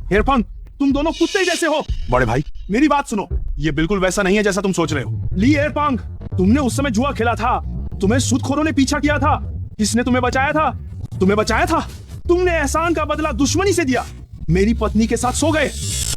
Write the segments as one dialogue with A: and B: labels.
A: हेरफंग, तुम दोनों कुत्ते जैसे हो। बड़े भाई, मेरी बात सुनो, ये बिल्कुल वैसा नहीं है जैसा तुम सोच रहे हो। ली हेरफंग, तुमने उस समय जुआ खेला था, तुम्हें सूदखोरों ने पीछा किया था, किसने तुम्हें बचाया था? तुम्हें बचाया था। तुमने एहसान का बदला दुश्मनी से दिया, मेरी पत्नी के साथ सो गए।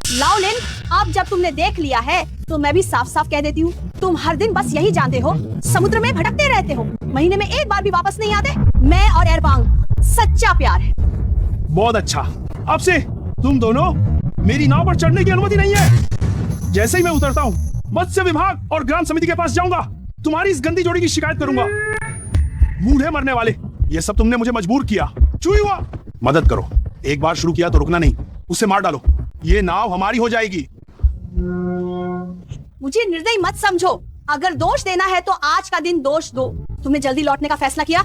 B: लाओलिन, अब जब तुमने देख लिया है तो मैं भी साफ साफ कह देती हूँ, तुम हर दिन बस यही जानते हो, समुद्र में भटकते रहते हो, महीने में एक बार भी वापस नहीं आते। मैं और एरपांग सच्चा प्यार है।
A: बहुत अच्छा, अब से तुम दोनों मेरी नाव पर चढ़ने की अनुमति नहीं है। जैसे ही मैं उतरता हूँ, मत्स्य विभाग और ग्राम समिति के पास जाऊंगा, तुम्हारी इस गंदी जोड़ी की शिकायत करूंगा। बूढ़े मरने वाले, ये सब तुमने मुझे मजबूर किया। चुई हुआ, मदद करो, एक बार शुरू किया तो रुकना नहीं, उसे मार डालो, ये नाव हमारी हो जाएगी।
B: मुझे निर्दयी मत समझो, अगर दोष देना है तो आज का दिन दोष दो। तुमने जल्दी लौटने का फैसला किया?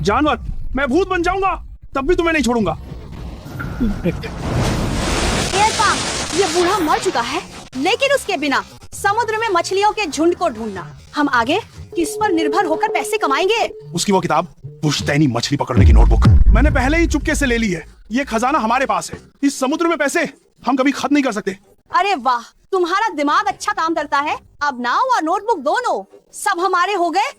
A: जानवर, मैं भूत बन जाऊंगा तब भी तुम्हें नहीं छोड़ूंगा।
B: एरपांग, ये बूढ़ा मर चुका है, लेकिन उसके बिना समुद्र में मछलियों के झुंड को ढूंढना, हम आगे किस पर निर्भर होकर पैसे कमाएंगे?
A: उसकी वो किताब, पुश्तैनी मछली पकड़ने की नोटबुक, मैंने पहले ही चुपके से ले ली है। ये खजाना हमारे पास है, इस समुद्र में पैसे हम कभी खत्म नहीं कर सकते।
B: अरे वाह, तुम्हारा दिमाग अच्छा काम करता है। अब नाव और नोटबुक दोनों सब हमारे हो गए।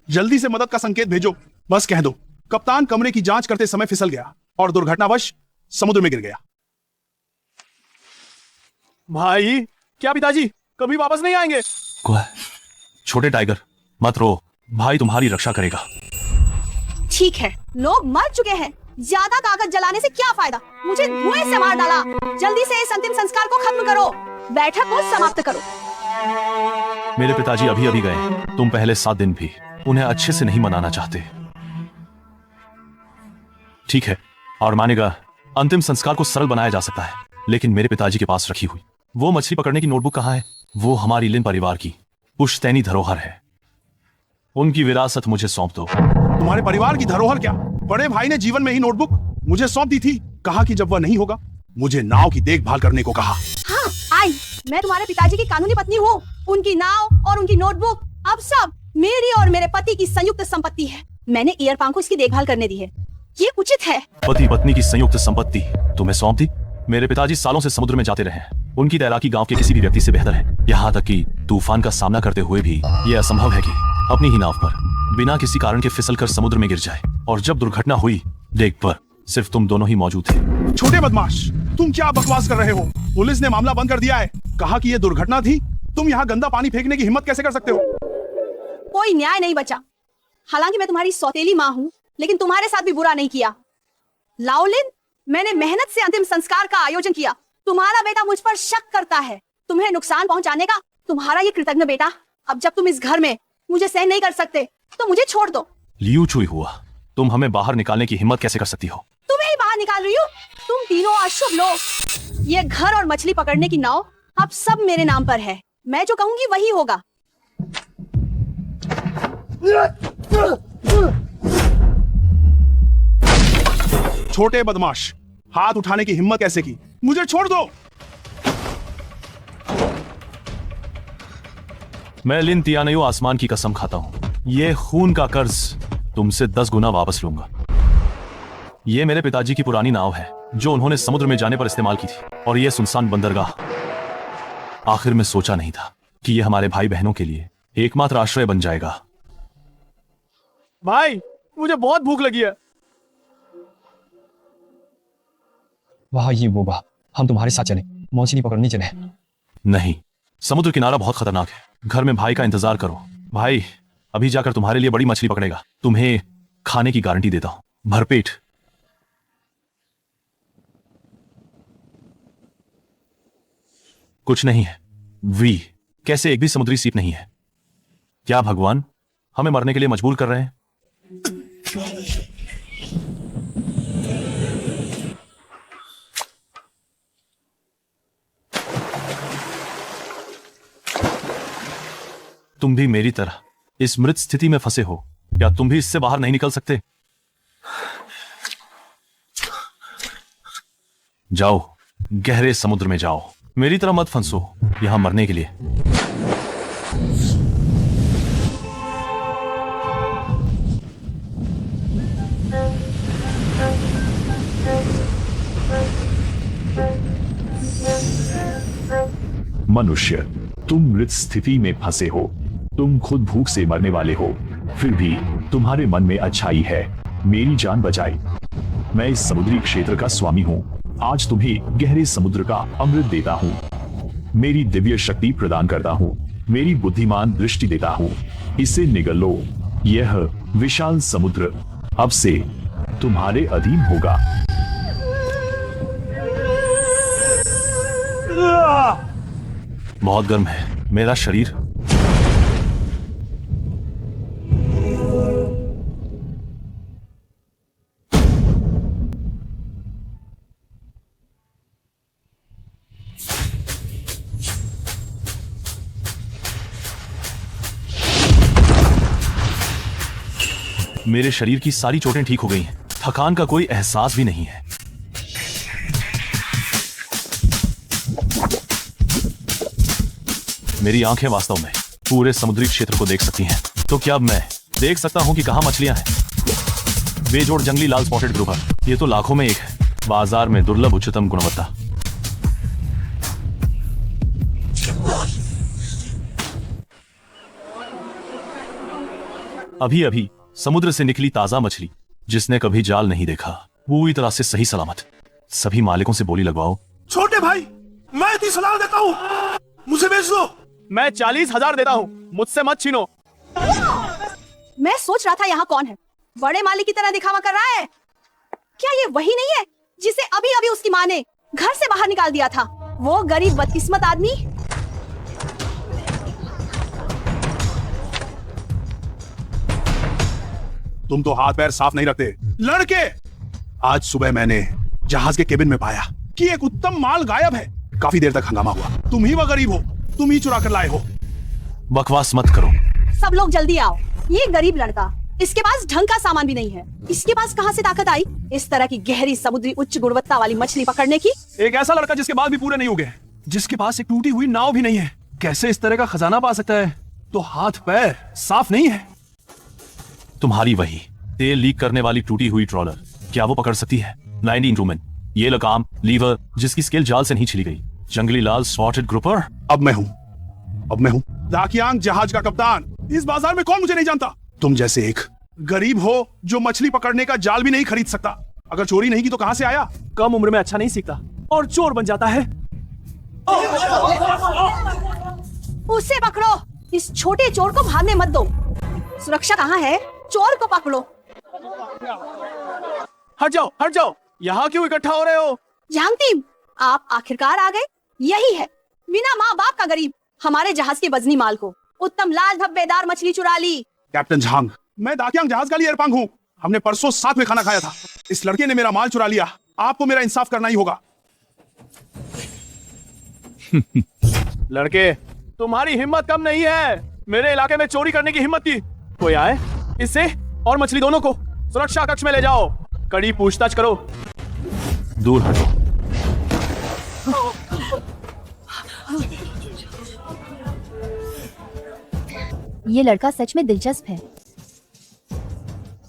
A: जल्दी से मदद का संकेत भेजो, बस कह दो कप्तान कमरे की जांच करते समय फिसल गया और दुर्घटनावश समुद्र में गिर गया।
C: भाई, क्या पिताजी कभी वापस नहीं आएंगे?
D: छोटे टाइगर, मत रो, भाई तुम्हारी रक्षा करेगा।
B: ठीक है, लोग मर चुके हैं, ज्यादा कागज जलाने से क्या फायदा? मुझे धुएं से मार डाला। जल्दी से इस अंतिम संस्कार को खत्म करो, बैठक को समाप्त करो।
D: मेरे पिताजी अभी अभी गए, तुम पहले 7 दिन भी उन्हें अच्छे से नहीं मनाना चाहते। ठीक है, और मानेगा, अंतिम संस्कार को सरल बनाया जा सकता है, लेकिन मेरे पिताजी के पास रखी हुई वो मछली पकड़ने की नोटबुक कहाँ है? वो हमारी लिन परिवार की पुश्तैनी धरोहर है, उनकी विरासत मुझे सौंप दो।
A: तुम्हारे परिवार की धरोहर क्या? बड़े भाई ने जीवन में ही नोटबुक मुझे सौंप दी थी, कहा कि जब वह नहीं होगा मुझे नाव की देखभाल करने को कहा।
B: हाँ, आई, मैं तुम्हारे पिताजी की कानूनी पत्नी हूँ। उनकी नाव और उनकी नोटबुक अब सब मेरी और मेरे पति की संयुक्त संपत्ति है। मैंने एरपांग को इसकी देखभाल करने दी है, ये उचित है।
D: पति पत्नी की संयुक्त संपत्ति तुम्हें सौंप दी? मेरे पिताजी सालों से समुद्र में जाते रहे हैं, उनकी तैराकी गांव के किसी भी व्यक्ति से बेहतर है। यहाँ तक कि तूफान का सामना करते हुए भी यह असंभव है कि अपनी ही नाव पर बिना किसी कारण के फिसलकर समुद्र में गिर जाए। और जब दुर्घटना हुई, डेक पर सिर्फ तुम दोनों ही मौजूद थे।
A: छोटे बदमाश, तुम क्या बकवास कर रहे हो? पुलिस ने मामला बंद कर दिया है, कहा कि यह दुर्घटना थी। तुम यहाँ गंदा पानी फेंकने की हिम्मत कैसे कर सकते हो?
B: कोई न्याय नहीं बचा। हालांकि मैं तुम्हारी सौतेली माँ हूँ, लेकिन तुम्हारे साथ भी बुरा नहीं किया। लाओलिन, मैंने मेहनत से अंतिम संस्कार का आयोजन किया। तुम्हारा बेटा मुझ पर शक करता है, तुम्हें नुकसान पहुंचाने का। तुम्हारा ये कृतज्ञ बेटा, अब जब तुम इस घर में मुझे सहन नहीं कर सकते तो मुझे छोड़ दो।
D: लियू चुई हुआ, तुम हमें बाहर निकालने की हिम्मत कैसे कर सकती हो?
B: तुम्हें ही बाहर निकाल रही हूँ। तुम तीनों अशुभ लोग। ये घर और मछली पकड़ने की नाव अब सब मेरे नाम पर है। मैं जो कहूंगी वही होगा।
A: छोटे बदमाश, हाथ उठाने की हिम्मत कैसे की? मुझे छोड़ दो।
D: मैं लिन तियानयू आसमान की कसम खाता हूं, ये खून का कर्ज तुमसे 10 गुना वापस लूंगा। ये मेरे पिताजी की पुरानी नाव है जो उन्होंने समुद्र में जाने पर इस्तेमाल की थी, और ये सुनसान बंदरगाह। आखिर में सोचा नहीं था कि ये हमारे भाई बहनों के लिए एकमात्र आश्रय बन जाएगा।
C: भाई, मुझे बहुत भूख लगी है।
E: वाह ये वो वाह, हम तुम्हारे साथ चले, मछली पकड़ने चले।
D: नहीं, समुद्र किनारा बहुत खतरनाक है। घर में भाई का इंतजार करो। भाई अभी जाकर तुम्हारे लिए बड़ी मछली पकड़ेगा। तुम्हें खाने की गारंटी देता हूं, भरपेट। कुछ नहीं है वी, कैसे एक भी समुद्री सीप नहीं है? क्या भगवान हमें मरने के लिए मजबूर कर रहे हैं? तुम भी मेरी तरह इस मृत स्थिति में फंसे हो, क्या तुम भी इससे बाहर नहीं निकल सकते? जाओ, गहरे समुद्र में जाओ, मेरी तरह मत फंसो यहां मरने के लिए।
F: मनुष्य, तुम मृत स्थिति में फंसे हो। तुम खुद भूख से मरने वाले हो, फिर भी तुम्हारे मन में अच्छाई है। मेरी जान बचाई। मैं इस समुद्री क्षेत्र का स्वामी हूँ। आज तुम्हें गहरे समुद्र का अमृत देता हूँ। मेरी दिव्य शक्ति प्रदान करता हूँ। मेरी बुद्धिमान दृष्टि देता हूँ। इसे निगल लो। यह विशाल समुद्र अब से तुम्हारे अधीन होगा।
D: बहुत गर्म है मेरा शरीर। मेरे शरीर की सारी चोटें ठीक हो गई हैं। थकान का कोई एहसास भी नहीं है। मेरी आंखें वास्तव में पूरे समुद्री क्षेत्र को देख सकती हैं। तो क्या अब मैं देख सकता हूं कि कहां मछलियां हैं? बेजोड़ जंगली लाल स्पॉटेड ग्रुपर, ये तो लाखों में एक है। बाजार में दुर्लभ उच्चतम गुणवत्ता। अभी अभी समुद्र से निकली ताजा मछली, जिसने कभी जाल नहीं देखा, पूरी तरह से सही सलामत। सभी मालिकों से बोली लगवाओ।
A: छोटे भाई, मैं इतनी सलाह देता हूँ, मुझे बेच दो।
C: मैं 40,000 देता हूँ, मुझसे मत छीनो।
B: मैं सोच रहा था यहाँ कौन है, बड़े मालिक की तरह दिखावा कर रहा है। क्या ये वही नहीं है जिसे अभी अभी उसकी माँ ने घर से बाहर निकाल दिया था? वो गरीब बदकिस्मत आदमी।
A: तुम तो हाथ पैर साफ नहीं रखते लड़के। आज सुबह मैंने जहाज के केबिन में पाया कि एक उत्तम माल गायब है। काफी देर तक हंगामा हुआ। तुम ही वह गरीब हो, तुम ही चुरा कर लाए हो।
D: बकवास मत करो।
B: सब लोग जल्दी आओ। ये गरीब लड़का, इसके पास ढंग का सामान भी नहीं है। इसके पास कहाँ से ताकत आई इस तरह की गहरी समुद्री उच्च गुणवत्ता वाली मछली पकड़ने की?
C: एक ऐसा लड़का जिसके बाल भी पूरे नहीं उगे, जिसके पास एक टूटी हुई नाव भी नहीं है, कैसे इस तरह का खजाना पा सकता है? तो हाथ पैर साफ नहीं है।
D: तुम्हारी वही तेल लीक करने वाली टूटी हुई ट्रॉलर, क्या वो पकड़ सकती है? 90 इंस्ट्रूमेंट, ये लगाम, लीवर, जिसकी स्केल जाल से नहीं छिली गई। जंगली लाल स्पॉटेड ग्रुपर।
A: अब मैं हूँ दाकियांग जहाज का कप्तान। इस बाजार में कौन मुझे नहीं जानता? तुम जैसे एक गरीब हो जो मछली पकड़ने का जाल भी नहीं खरीद सकता। अगर चोरी नहीं की तो कहां से आया?
C: कम उम्र में अच्छा नहीं सीखता और चोर बन जाता है।
B: उसे पकड़ो। इस छोटे चोर को भागने मत दो। सुरक्षा कहाँ है? चोर को पकड़ो।
C: हट जाओ, यहाँ क्यों इकट्ठा हो रहे हो?
B: जानती, आप आखिरकार आ गए। यही है बिना माँ बाप का गरीब हमारे जहाज के वजनी माल को उत्तम लाल धब्बेदार मछली चुरा ली।
A: कैप्टन झांग, मैं दाकियांग जहाज का एयरपांग हूँ। हमने परसों साथ में खाना खाया था। इस लड़के ने मेरा माल चुरा लिया। आपको मेरा इंसाफ करना ही होगा।
C: लड़के, तुम्हारी हिम्मत कम नहीं है। मेरे इलाके में चोरी करने की हिम्मत की। कोई आए, इसे और मछली दोनों को सुरक्षा कक्ष में ले जाओ। कड़ी पूछताछ करो।
D: दूर हटो।
B: ये लड़का सच में दिलचस्प है।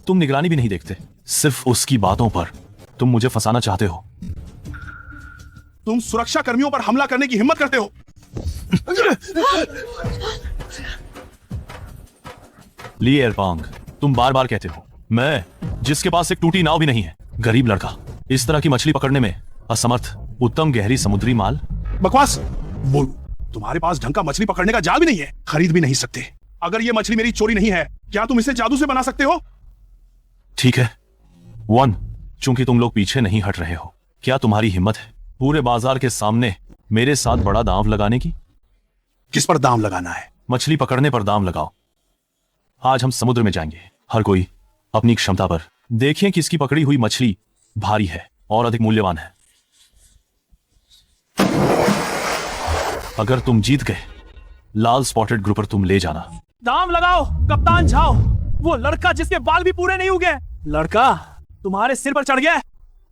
D: तुम निगरानी भी नहीं देखते, सिर्फ उसकी बातों पर तुम मुझे फंसाना चाहते हो।
A: तुम सुरक्षा कर्मियों पर हमला करने की हिम्मत करते हो।
D: ली एयरपांग, तुम बार बार कहते हो मैं, जिसके पास एक टूटी नाव भी नहीं है, गरीब लड़का, इस तरह की मछली पकड़ने में असमर्थ, उत्तम गहरी समुद्री माल।
A: बकवास बोल। तुम्हारे पास ढंग का मछली पकड़ने का जाल भी नहीं है, खरीद भी नहीं सकते। अगर ये मछली मेरी चोरी नहीं है, क्या तुम इसे जादू से बना सकते हो?
D: ठीक है वन, चूंकि तुम लोग पीछे नहीं हट रहे हो, क्या तुम्हारी हिम्मत है पूरे बाजार के सामने मेरे साथ बड़ा दांव लगाने की?
A: किस पर दाम लगाना है?
D: मछली पकड़ने पर दाम लगाओ। आज हम समुद्र में जाएंगे, हर कोई अपनी क्षमता पर। देखिए किसकी पकड़ी हुई मछली भारी है और अधिक मूल्यवान है। अगर तुम जीत गए, लाल स्पॉटेड ग्रुपर तुम ले जाना।
C: दाम लगाओ कप्तान झाओ। वो लड़का जिसके बाल भी पूरे नहीं उगे, लड़का तुम्हारे सिर पर चढ़ गया।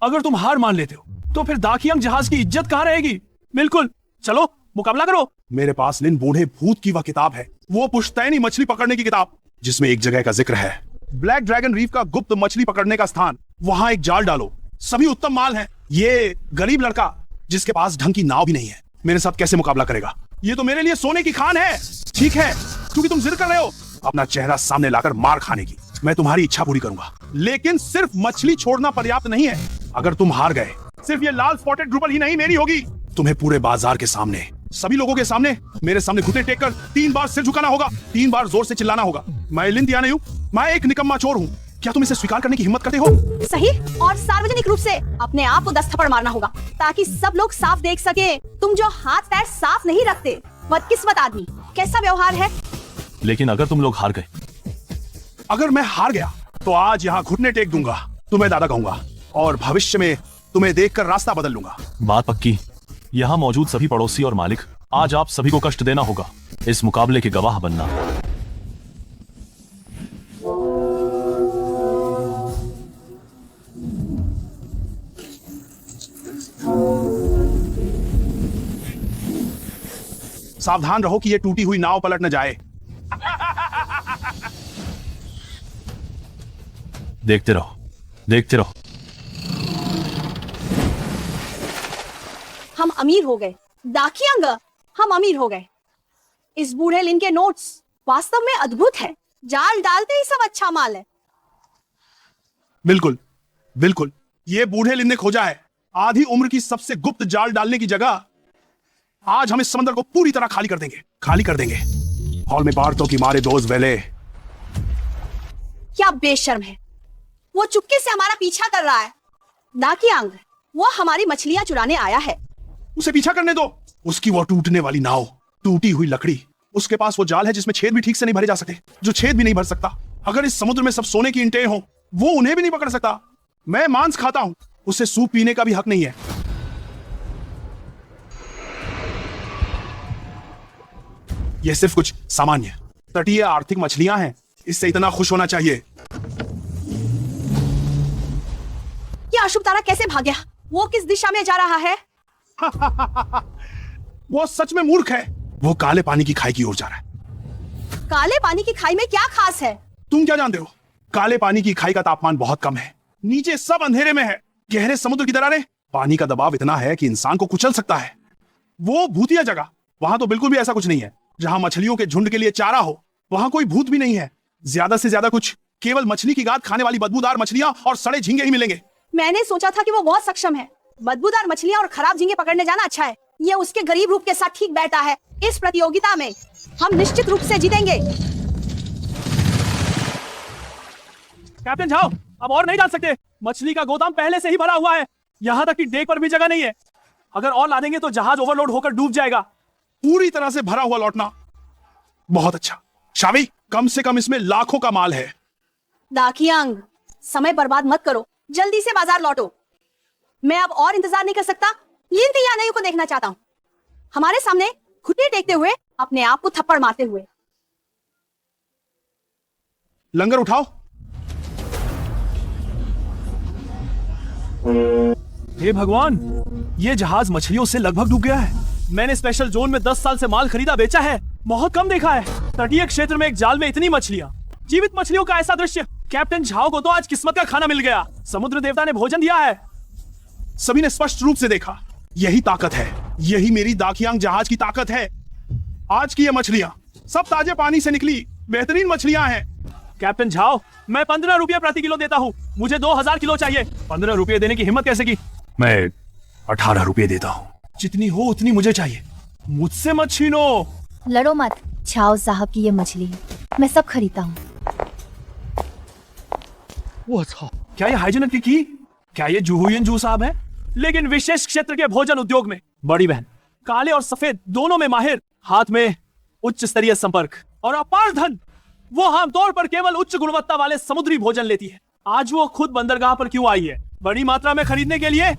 C: अगर तुम हार मान लेते हो तो फिर दाकियांग जहाज की इज्जत कहाँ रहेगी? बिल्कुल, चलो मुकाबला करो।
A: मेरे पास लिन बूढ़े भूत की वह किताब है, वो पुश्तैनी मछली पकड़ने की किताब, जिसमें एक जगह का जिक्र है, ब्लैक ड्रैगन रीफ का गुप्त मछली पकड़ने का स्थान। वहां एक जाल डालो, सभी उत्तम माल है। ये गरीब लड़का जिसके पास ढंग की नाव भी नहीं है, मेरे साथ कैसे मुकाबला करेगा? ये तो मेरे लिए सोने की खान है। ठीक है, क्योंकि तुम जिद कर रहे हो अपना चेहरा सामने लाकर मार खाने की, मैं तुम्हारी इच्छा पूरी करूंगा। लेकिन सिर्फ मछली छोड़ना पर्याप्त नहीं है। अगर तुम हार गए, सिर्फ ये लाल स्पॉटेड ड्रूपल ही नहीं मेरी होगी, तुम्हें पूरे बाजार के सामने, सभी लोगों के सामने मेरे सामने घुटने टेक कर 3 बार सिर झुकाना होगा, 3 बार जोर से चिल्लाना होगा, मैं लिन दियानायु, मैं एक निकम्मा चोर हूँ। क्या तुम इसे स्वीकार करने की हिम्मत करते हो?
B: सही, और सार्वजनिक रूप से अपने आप को 10 थप्पड़ मारना होगा, ताकि सब लोग साफ देख सके तुम जो हाथ पैर साफ नहीं रखते। बदकिस्मत आदमी, कैसा व्यवहार है।
D: लेकिन अगर तुम लोग हार गए?
A: अगर मैं हार गया तो आज यहाँ घुटने टेक दूंगा, तुम्हें दादा कहूंगा, और भविष्य में तुम्हें देखकर रास्ता बदल लूंगा।
D: बात पक्की। यहाँ मौजूद सभी पड़ोसी और मालिक, आज आप सभी को कष्ट देना होगा, इस मुकाबले के गवाह बनना।
A: सावधान रहो कि ये टूटी हुई नाव पलट न जाए।
D: देखते रहो, देखते रहो।
B: हम अमीर हो गए दाकियांग, हम अमीर हो गए। इस बूढ़े लिन के नोट्स वास्तव में अद्भुत है। जाल डालते ही सब अच्छा माल है।
A: बिल्कुल बिल्कुल, ये बूढ़े लिन ने खोजा है आधी उम्र की सबसे गुप्त जाल डालने की जगह। आज हम इस समंदर को पूरी तरह खाली कर देंगे, खाली कर देंगे। हॉल में बारतों की मारे दोस्त वेले।
B: क्या बेशर्म है, वो चुपके से हमारा पीछा कर रहा है। दाकियांग, वो हमारी मछलियां चुराने आया है।
A: उसे पीछा करने दो। उसकी वो टूटने वाली नाव, टूटी हुई लकड़ी, उसके पास वो जाल है जिसमें छेद भी ठीक से नहीं भरे जा सकते, जो छेद भी नहीं भर सकता। अगर इस समुद्र में सब सोने की ईंटें हों, वो उन्हें भी नहीं पकड़ सकता। मैं मांस खाता हूं, उसे सूप पीने का भी हक नहीं है। यह सिर्फ कुछ सामान्य तटीय आर्थिक मछलियां हैं, इससे इतना खुश होना चाहिए।
B: ये अशुभ तारा कैसे भाग गया? वो किस दिशा में जा रहा है?
A: वो सच में मूर्ख है। वो काले पानी की खाई की ओर जा रहा है।
B: काले पानी की खाई में क्या खास है?
A: तुम क्या जानते हो? काले पानी की खाई का तापमान बहुत कम है, नीचे सब अंधेरे में है। गहरे समुद्र की दरारें, पानी का दबाव इतना है कि इंसान को कुचल सकता है। वो भूतिया जगह, वहां तो बिल्कुल भी ऐसा कुछ नहीं है। जहां मछलियों के झुंड के लिए चारा हो, वहां कोई भूत भी नहीं है। ज्यादा से ज्यादा कुछ केवल मछली की गाद खाने वाली बदबूदार मछलियां और सड़े झींगे ही मिलेंगे।
B: मैंने सोचा था कि वो बहुत सक्षम है। बदबूदार मछलियां और खराब झींगे पकड़ने जाना अच्छा है। ये उसके गरीब रूप के साथ ठीक बैठा है। इस प्रतियोगिता में हम निश्चित रूप से जीतेंगे।
C: कैप्टन झाओ, अब और नहीं डाल सकते। मछली का गोदाम पहले से ही भरा हुआ है, यहाँ तक कि डेक पर भी जगह नहीं है। अगर और ला देंगे तो जहाज ओवरलोड होकर डूब जाएगा।
A: पूरी तरह से भरा हुआ लौटना बहुत अच्छा। शावी, कम से कम इसमें लाखों का माल है।
B: दाकियांग, समय बर्बाद मत करो, जल्दी से बाजार लौटो। मैं अब और इंतजार नहीं कर सकता। लिन दियानायु को देखना चाहता हूँ, हमारे सामने घुटने टेकते हुए, अपने आप को थप्पड़ मारते हुए।
A: लंगर उठाओ।
C: हे भगवान, ये जहाज मछलियों से लगभग डूब गया है। मैंने स्पेशल जोन में 10 साल से माल खरीदा बेचा है, बहुत कम देखा है। तटीय क्षेत्र में एक जाल में इतनी मछलियां, जीवित मछलियों का ऐसा दृश्य। कैप्टन झाओ को तो आज किस्मत का खाना मिल गया। समुद्र देवता ने भोजन दिया है।
A: सभी ने स्पष्ट रूप से देखा, यही ताकत है, यही मेरी दाकियांग जहाज की ताकत है। आज की ये मछलियां सब ताजे पानी से निकली बेहतरीन मछलियां हैं।
C: कैप्टन झाओ, मैं 15 रुपये प्रति किलो देता हूँ। मुझे 2000 किलो चाहिए। 15 रुपये देने की हिम्मत कैसे की?
A: मैं 18 रुपये देता हूँ। जितनी हो उतनी मुझे चाहिए, मुझसे मत छीनो।
G: लड़ो मत, छाओ साहब की ये मछली मैं सब खरीदता हूँ।
C: क्या ये हाइजीनिक की? क्या ये जुहुयन जू साहब है? लेकिन विशेष क्षेत्र के भोजन उद्योग में बड़ी बहन, काले और सफेद दोनों में माहिर, हाथ में उच्च स्तरीय संपर्क और अपार धन। वो आमतौर पर केवल उच्च गुणवत्ता वाले समुद्री भोजन लेती है। आज वो खुद बंदरगाह पर क्यों आई है? बड़ी मात्रा में खरीदने के लिए।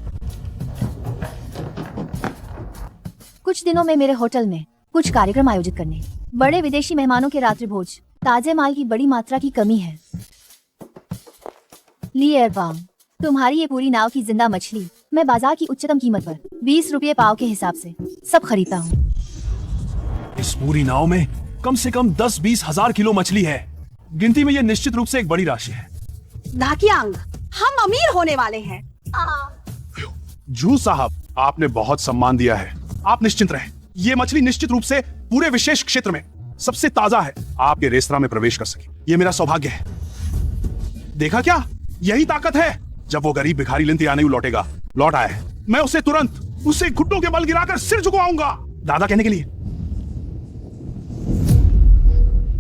G: कुछ दिनों में मेरे होटल में कुछ कार्यक्रम आयोजित करने, बड़े विदेशी मेहमानों के रात्रि भोज, ताजे माल की बड़ी मात्रा की कमी है। ली एयरबाम, तुम्हारी ये पूरी नाव की जिंदा मछली मैं बाजार की उच्चतम कीमत पर 20 रुपये पाव के हिसाब से सब खरीदता हूँ।
C: इस पूरी नाव में कम से कम 10-20 हजार किलो मछली है। गिनती में ये निश्चित रूप से एक बड़ी राशि है।
B: दाकियांग, हम अमीर होने वाले हैं।
A: जू साहब, आपने बहुत सम्मान दिया है, आप निश्चिंत रहें। ये मछली निश्चित रूप से पूरे विशेष क्षेत्र में सबसे ताजा है। आपके रेस्तरां में प्रवेश कर सके, ये मेरा सौभाग्य है। देखा क्या, यही ताकत है। जब वो गरीब भिखारी लिन तियानेयू लौट आया है, मैं उसे तुरंत उसे घुटनों के बल गिराकर सिर झुकवाऊंगा, दादा कहने के लिए।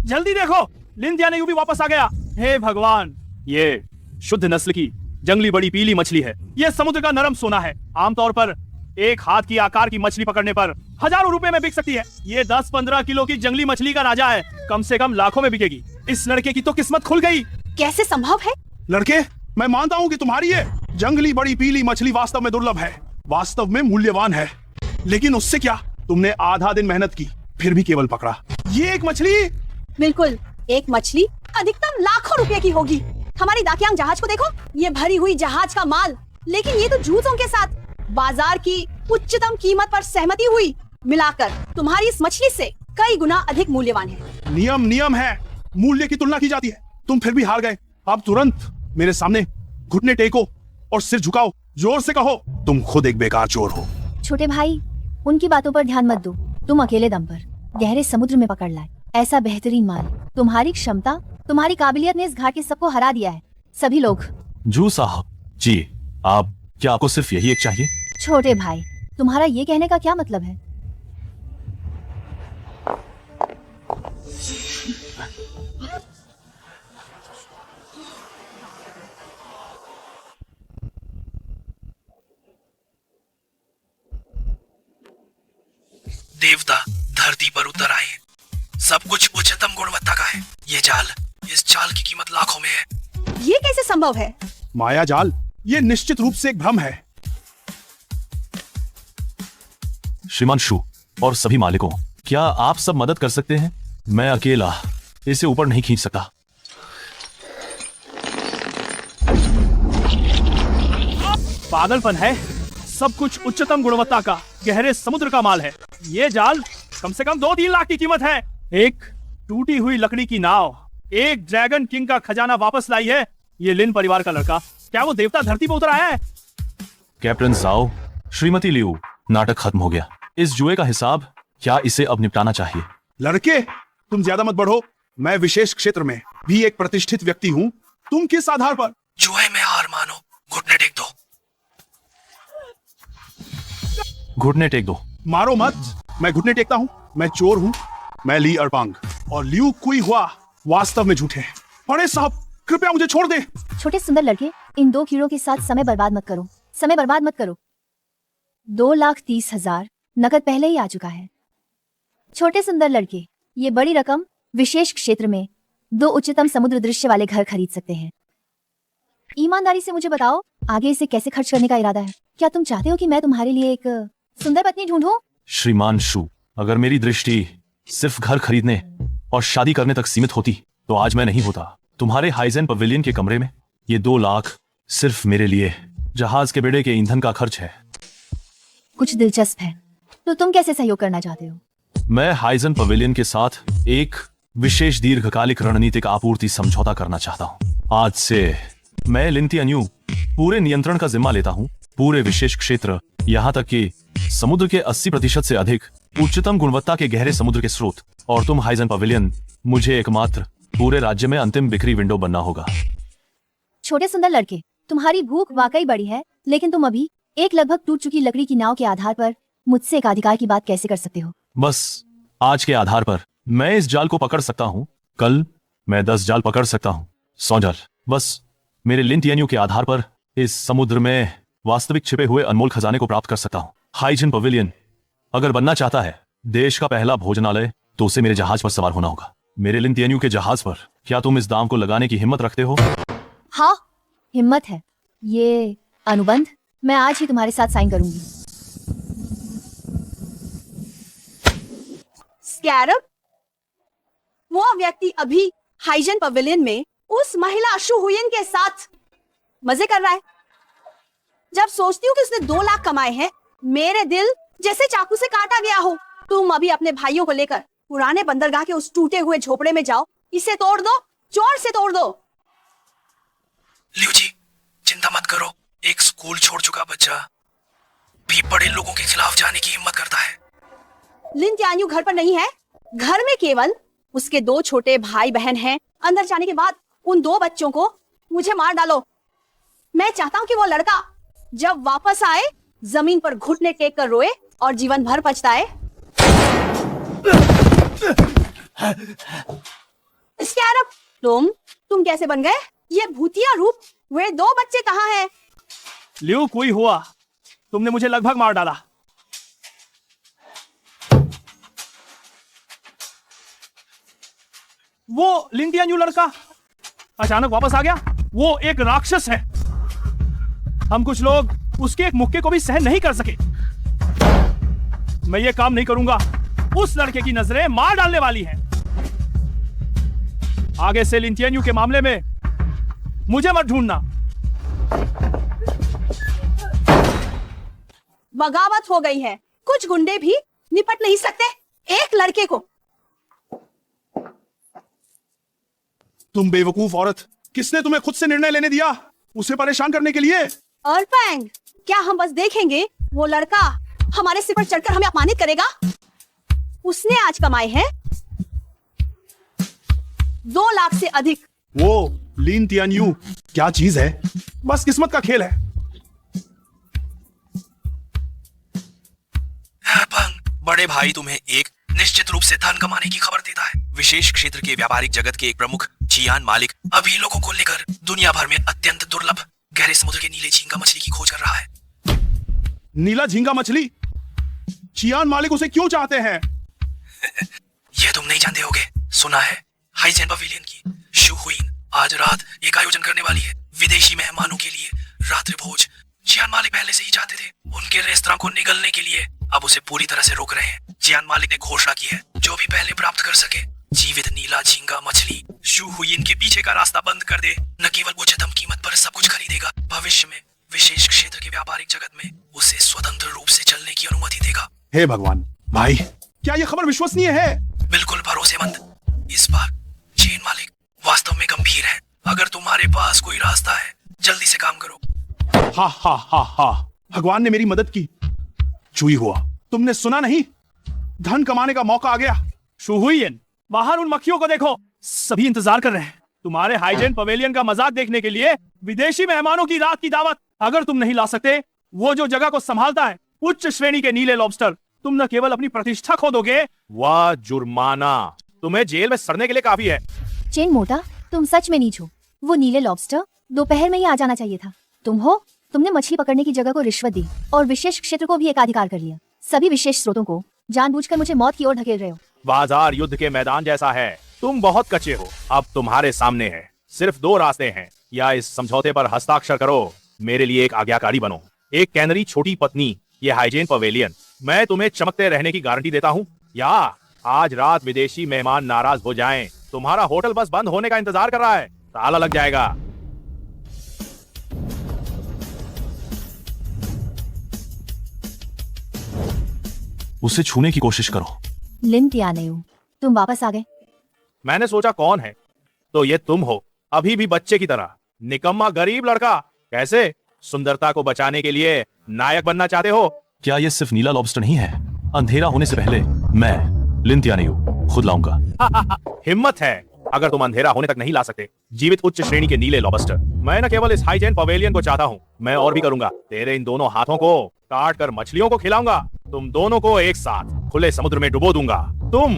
C: जल्दी देखो, लिन तियानेयू भी वापस आ गया। हे भगवान, ये शुद्ध नस्ल की जंगली बड़ी पीली मछली है। यह समुद्र का नरम सोना है। आमतौर पर एक हाथ की आकार की मछली पकड़ने पर हजारों रुपए में बिक सकती है। ये 10-15 किलो की जंगली मछली का राजा है, कम से कम लाखों में बिकेगी। इस लड़के की तो किस्मत खुल गई।
B: कैसे संभव है?
A: लड़के, मैं मानता हूं कि तुम्हारी ये जंगली बड़ी पीली मछली वास्तव में दुर्लभ है, वास्तव में मूल्यवान है, लेकिन उससे क्या, तुमने आधा दिन मेहनत की फिर भी केवल पकड़ा ये एक मछली।
B: बिल्कुल, एक मछली अधिकतम लाखों रुपए की होगी। हमारी दाकियांग जहाज को देखो, ये भरी हुई जहाज का माल, लेकिन ये तो जूतों के साथ बाजार की उच्चतम कीमत पर सहमति हुई मिलाकर तुम्हारी इस मछली से कई गुना अधिक मूल्यवान है।
A: नियम है, मूल्य की तुलना की जाती है। तुम फिर भी हार गए। अब तुरंत मेरे सामने घुटने टेको और सिर झुकाओ, जोर से कहो, तुम खुद एक बेकार चोर हो।
G: छोटे भाई, उनकी बातों पर ध्यान मत दो। तुम अकेले दम पर गहरे समुद्र में पकड़ लाए ऐसा बेहतरीन माल, तुम्हारी क्षमता, तुम्हारी काबिलियत ने इस घाट के सबको हरा दिया है। सभी लोग।
D: जू साहब जी, क्या आपको सिर्फ यही एक चाहिए?
G: छोटे भाई, तुम्हारा ये कहने का क्या मतलब है?
H: देवता धरती पर उतर आए। सब कुछ उच्चतम गुणवत्ता का है। ये जाल, इस जाल की कीमत लाखों में है।
B: ये कैसे संभव है?
A: माया जाल, ये निश्चित रूप से एक भ्रम है।
D: श्रीमान शू और सभी मालिकों, क्या आप सब मदद कर सकते हैं? मैं अकेला इसे ऊपर नहीं खींच सकता।
C: पागलपन है। सब कुछ उच्चतम गुणवत्ता का गहरे समुद्र का माल है। ये जाल कम से कम 2-3 लाख की कीमत है। एक टूटी हुई लकड़ी की नाव एक ड्रैगन किंग का खजाना वापस लाई है। ये लिन परिवार का लड़का, क्या वो देवता धरती पर उतर आया है?
D: कैप्टन जाओ, श्रीमती लियू, नाटक खत्म हो गया। इस जुए का हिसाब क्या इसे अब निपटाना चाहिए?
A: लड़के, तुम ज्यादा मत बढ़ो। मैं विशेष क्षेत्र में भी एक प्रतिष्ठित व्यक्ति हूँ। तुम किस आधार पर?
H: जुए में हार मानो, घुटने टेक दो।
D: घुटने टेक दो।
A: मारो मत, मैं घुटने टेकता हूँ। मैं चोर हूँ। मैं ली अर्पांग और लियू कुई हुआ वास्तव में झूठे हैं। बड़े साहब, कृपया मुझे छोड़ दे।
G: छोटे सुंदर लड़के, इन 2 कीड़ों के साथ समय बर्बाद मत करो। समय बर्बाद मत करो। 2,30,000 नकद पहले ही आ चुका है। छोटे सुंदर लड़के, ये बड़ी रकम विशेष क्षेत्र में 2 उच्चतम समुद्र दृश्य वाले घर खरीद सकते हैं। ईमानदारी से मुझे बताओ, आगे इसे कैसे खर्च करने का इरादा है? क्या तुम चाहते हो कि मैं तुम्हारे लिए एक सुंदर पत्नी ढूंढूं?
D: श्रीमान शू, अगर मेरी दृष्टि सिर्फ घर खरीदने और शादी करने तक सीमित होती तो आज मैं नहीं होता तुम्हारे हाइजेन पवेलियन के कमरे में। ये 2 लाख सिर्फ मेरे लिए जहाज के बेड़े के ईंधन का खर्च है।
G: कुछ दिलचस्प है, तो तुम कैसे सहयोग करना चाहते हो?
D: मैं हाइजेन पवेलियन के साथ एक विशेष दीर्घकालिक रणनीतिक आपूर्ति समझौता करना चाहता हूँ। आज से मैं लिन तियानेयू पूरे नियंत्रण का जिम्मा लेता हूँ। पूरे विशेष क्षेत्र, यहाँ तक कि समुद्र के 80% से अधिक उच्चतम गुणवत्ता के गहरे समुद्र के स्रोत, और तुम हाइजेन पवेलियन, मुझे एकमात्र पूरे राज्य में अंतिम बिक्री विंडो बनना होगा।
G: छोटे सुंदर लड़के, तुम्हारी भूख वाकई बड़ी है, लेकिन तुम अभी एक लगभग टूट चुकी लकड़ी की नाव के आधार पर मुझसे एक अधिकार की बात कैसे कर सकते हो?
D: बस आज के आधार पर मैं इस जाल को पकड़ सकता हूँ। कल मैं 10 जाल पकड़ सकता हूँ, 100 जाल। बस मेरे लिन तियानेयू के आधार पर इस समुद्र में वास्तविक छिपे हुए अनमोल खजाने को प्राप्त कर सकता हूँ। हाइजेन पवेलियन अगर बनना चाहता है देश का पहला भोजनालय, तो उसे मेरे जहाज पर सवार होना होगा। मेरे लिन तियानेयू के जहाज पर। क्या तुम इस दाम को लगाने की हिम्मत रखते हो?
G: हाँ, हिम्मत है। ये अनुबंध मैं आज ही तुम्हारे साथ साइन करूंगी।
B: स्कैरब, वो व्यक्ति अभी हाइजेन पवेलियन में उस महिला शू हुयन के साथ मजे कर रहा है। जब सोचती हूँ कि उसने 2 लाख कमाए हैं, मेरे दिल जैसे चाकू से काटा गया हो। तुम अभी अपने भाइयों को लेकर पुराने बंदरगाह के उस टूटे हुए झोपड़े में जाओ, इसे तोड़ दो, जोर से तोड़ दो।
H: लियू जी, चिंता मत करो। एक स्कूल छोड़ चुका बच्चा भी बड़े लोगों के खिलाफ जाने की हिम्मत करता है।
B: लिन त्यान्यू घर पर नहीं है। घर में केवल उसके 2 छोटे भाई बहन हैं। अंदर जाने के बाद उन 2 बच्चों को मुझे मार डालो। मैं चाहता हूँ कि वो लड़का जब वापस आए जमीन पर घुटने टेक कर रोए और जीवन भर पछताए। स्कैरब, तुम कैसे बन गए? ये भूतिया रूप, वे 2 बच्चे कहाँ हैं?
C: लियो कोई हुआ, तुमने मुझे लगभग मार डाला। वो लिन त्यान्यू लड़का अचानक वापस आ गया। वो एक राक्षस है। हम कुछ लोग उसके एक मुक्के को भी सहन नहीं कर सके। मैं ये काम नहीं करूंगा। उस लड़के की नजरें मार डालने वाली हैं। आगे से लिन त्यान्यू के मामले में मुझे मत ढूंढना।
B: बगावत हो गई है। कुछ गुंडे भी निपट नहीं सकते एक लड़के को।
A: तुम बेवकूफ औरत, किसने तुम्हें खुद से निर्णय लेने दिया उसे परेशान करने के लिए?
B: अर्पैंग, क्या हम बस देखेंगे वो लड़का हमारे सिर पर चढ़कर हमें अपमानित करेगा? उसने आज कमाए हैं 2 लाख से अधिक।
A: वो लिन त्यान्यू क्या चीज है? बस किस्मत का खेल है।
H: बड़े भाई तुम्हें एक निश्चित रूप से धन कमाने की खबर देता है। विशेष क्षेत्र के व्यापारिक जगत के एक प्रमुख जियान मालिक अभी लोगों को लेकर दुनिया भर में अत्यंत दुर्लभ गहरे समुद्र के नीले झींगा मछली की खोज कर रहा है।
A: नीला झींगा मछली? चियान मालिक उसे क्यों चाहते हैं?
H: यह तुम नहीं जानते होगे। सुना है हाइजेन पवेलियन की शू हुईन आज रात एक आयोजन करने वाली है विदेशी मेहमानों के लिए रात्रि भोज। जियान मालिक पहले से ही चाहते थे। उनके रेस्तरां को निगलने के लिए अब उसे पूरी तरह से रोक रहे हैं। जियान मालिक ने घोषणा की है जो भी पहले प्राप्त कर सके जीवित नीला झींगा मछली शू हुईन के पीछे का रास्ता बंद कर दे, न केवल उच्चतम कीमत पर सब कुछ खरीदेगा, भविष्य में विशेष क्षेत्र के व्यापारिक जगत में उसे स्वतंत्र रूप से चलने की अनुमति देगा।
A: हे भगवान भाई, क्या यह खबर विश्वसनीय है?
H: बिल्कुल भरोसेमंद। इस बार चेन मालिक वास्तव में गंभीर है। अगर तुम्हारे पास कोई रास्ता है जल्दी से काम करो।
A: हा हा हा हा, भगवान ने मेरी मदद की। चुई हुआ, तुमने सुना नहीं? धन कमाने का मौका आ गया।
C: शू हुईन, बाहर उन मक्खियों को देखो। सभी इंतजार कर रहे हैं तुम्हारे हाइजेन पवेलियन का मजाक देखने के लिए। विदेशी मेहमानों की रात की दावत। अगर तुम नहीं ला सकते वो जो जगह को संभालता है उच्च श्रेणी के नीले लॉबस्टर, तुम न केवल अपनी प्रतिष्ठा खो दोगे।
D: वाह जुर्माना, तुम्हें जेल में सड़ने के लिए काफी है।
G: चेन मोटा, तुम सच में नीच हो। वो नीले लॉबस्टर दोपहर में ही आ जाना चाहिए था। तुम हो, तुमने मछली पकड़ने की जगह को रिश्वत दी और विशेष क्षेत्र को भी एकाधिकार कर लिया। सभी विशेष स्रोतों को जानबूझकर मुझे मौत की ओर धकेल रहे हो।
D: बाजार युद्ध के मैदान जैसा है। तुम बहुत कच्चे हो। अब तुम्हारे सामने है सिर्फ 2 रास्ते हैं। या इस समझौते पर हस्ताक्षर करो, मेरे लिए एक आज्ञाकारी बनो। एक कैनरी छोटी पत्नी, ये हाइजेन पवेलियन, मैं तुम्हें चमकते रहने की गारंटी देता हूँ। या आज रात विदेशी मेहमान नाराज हो जाएं, तुम्हारा होटल बस बंद होने का इंतजार कर रहा है, ताला लग जाएगा। उसे छूने की कोशिश करो।
G: लिन त्यान्यू, तुम वापस आ गए।
D: मैंने सोचा कौन है, तो ये तुम हो। अभी भी बच्चे की तरह निकम्मा गरीब लड़का। कैसे सुंदरता को बचाने के लिए नायक बनना चाहते हो? क्या ये सिर्फ नीला लॉबस्टर नहीं है? अंधेरा होने से पहले मैं लिन त्यान्यू खुद लाऊंगा। हिम्मत है अगर तुम अंधेरा होने तक नहीं ला सकते जीवित उच्च श्रेणी के नीले लॉबस्टर। मैं न केवल इस हाइजेन पवेलियन को चाहता हूँ, मैं और भी करूंगा। तेरे इन दोनों हाथों को काट कर मछलियों को खिलाऊंगा। तुम दोनों को एक साथ खुले समुद्र में डुबो दूंगा। तुम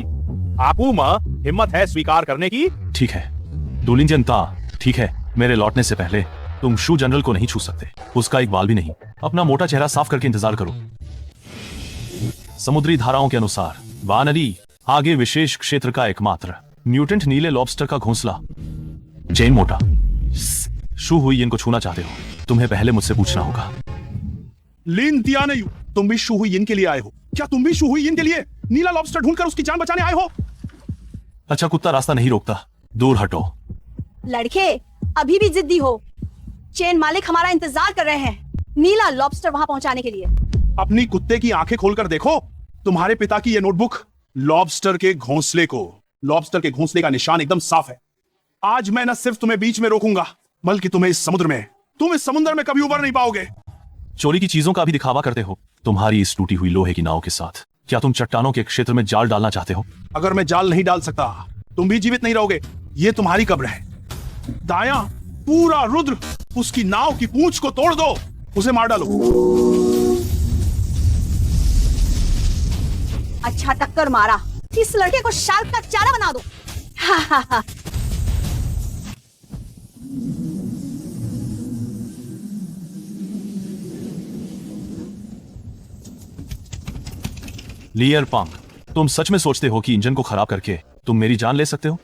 D: आकुमा, हिम्मत है स्वीकार करने की? ठीक है डुलिन जनता, ठीक है। मेरे लौटने से पहले तुम शू जनरल को नहीं छू सकते, उसका एक बाल भी नहीं। अपना मोटा चेहरा साफ करके इंतजार करो। समुद्री धाराओं के अनुसार वानरी आगे विशेष क्षेत्र का एकमात्र म्यूटेंट नीले लॉबस्टर का घोंसला। जेन मोटा, शू हुई इनको छूना चाहते हो, तुम्हें पहले मुझसे पूछना होगा।
A: लिन त्यान्यू, तुम भी शू हुई के लिए आए हो? क्या तुम भी शू हुई के लिए नीला लॉबस्टर ढूंढकर उसकी जान बचाने आए हो?
D: अच्छा कुत्ता रास्ता नहीं रोकता, दूर हटो।
B: लड़के अभी भी जिद्दी हो। चेन मालिक हमारा इंतजार कर रहे हैं नीला लॉबस्टर वहां पहुंचाने के लिए।
A: अपनी कुत्ते की आंखें खोलकर देखो, तुम्हारे पिता की यह नोटबुक लॉबस्टर के घोंसले का निशान एकदम साफ है। आज मैं न सिर्फ तुम्हें बीच में रोकूंगा, बल्कि तुम इस समुद्र में कभी उबर नहीं पाओगे।
D: चोरी की चीजों का भी दिखावा करते हो तुम्हारी इस टूटी हुई लोहे की नाव के साथ। क्या तुम चट्टानों के क्षेत्र में जाल डालना चाहते हो?
A: अगर मैं जाल नहीं डाल सकता तुम भी जीवित नहीं रहोगे। ये तुम्हारी कब्र है। दायां पूरा रुद्र, उसकी नाव की पूंछ को तोड़ दो, उसे मार डालो।
B: अच्छा टक्कर मारा, इस लड़के को शार्क का चारा बना दो। हा हा हा।
D: लियर पांग, तुम सच में सोचते हो कि इंजन को खराब करके तुम मेरी जान ले सकते हो?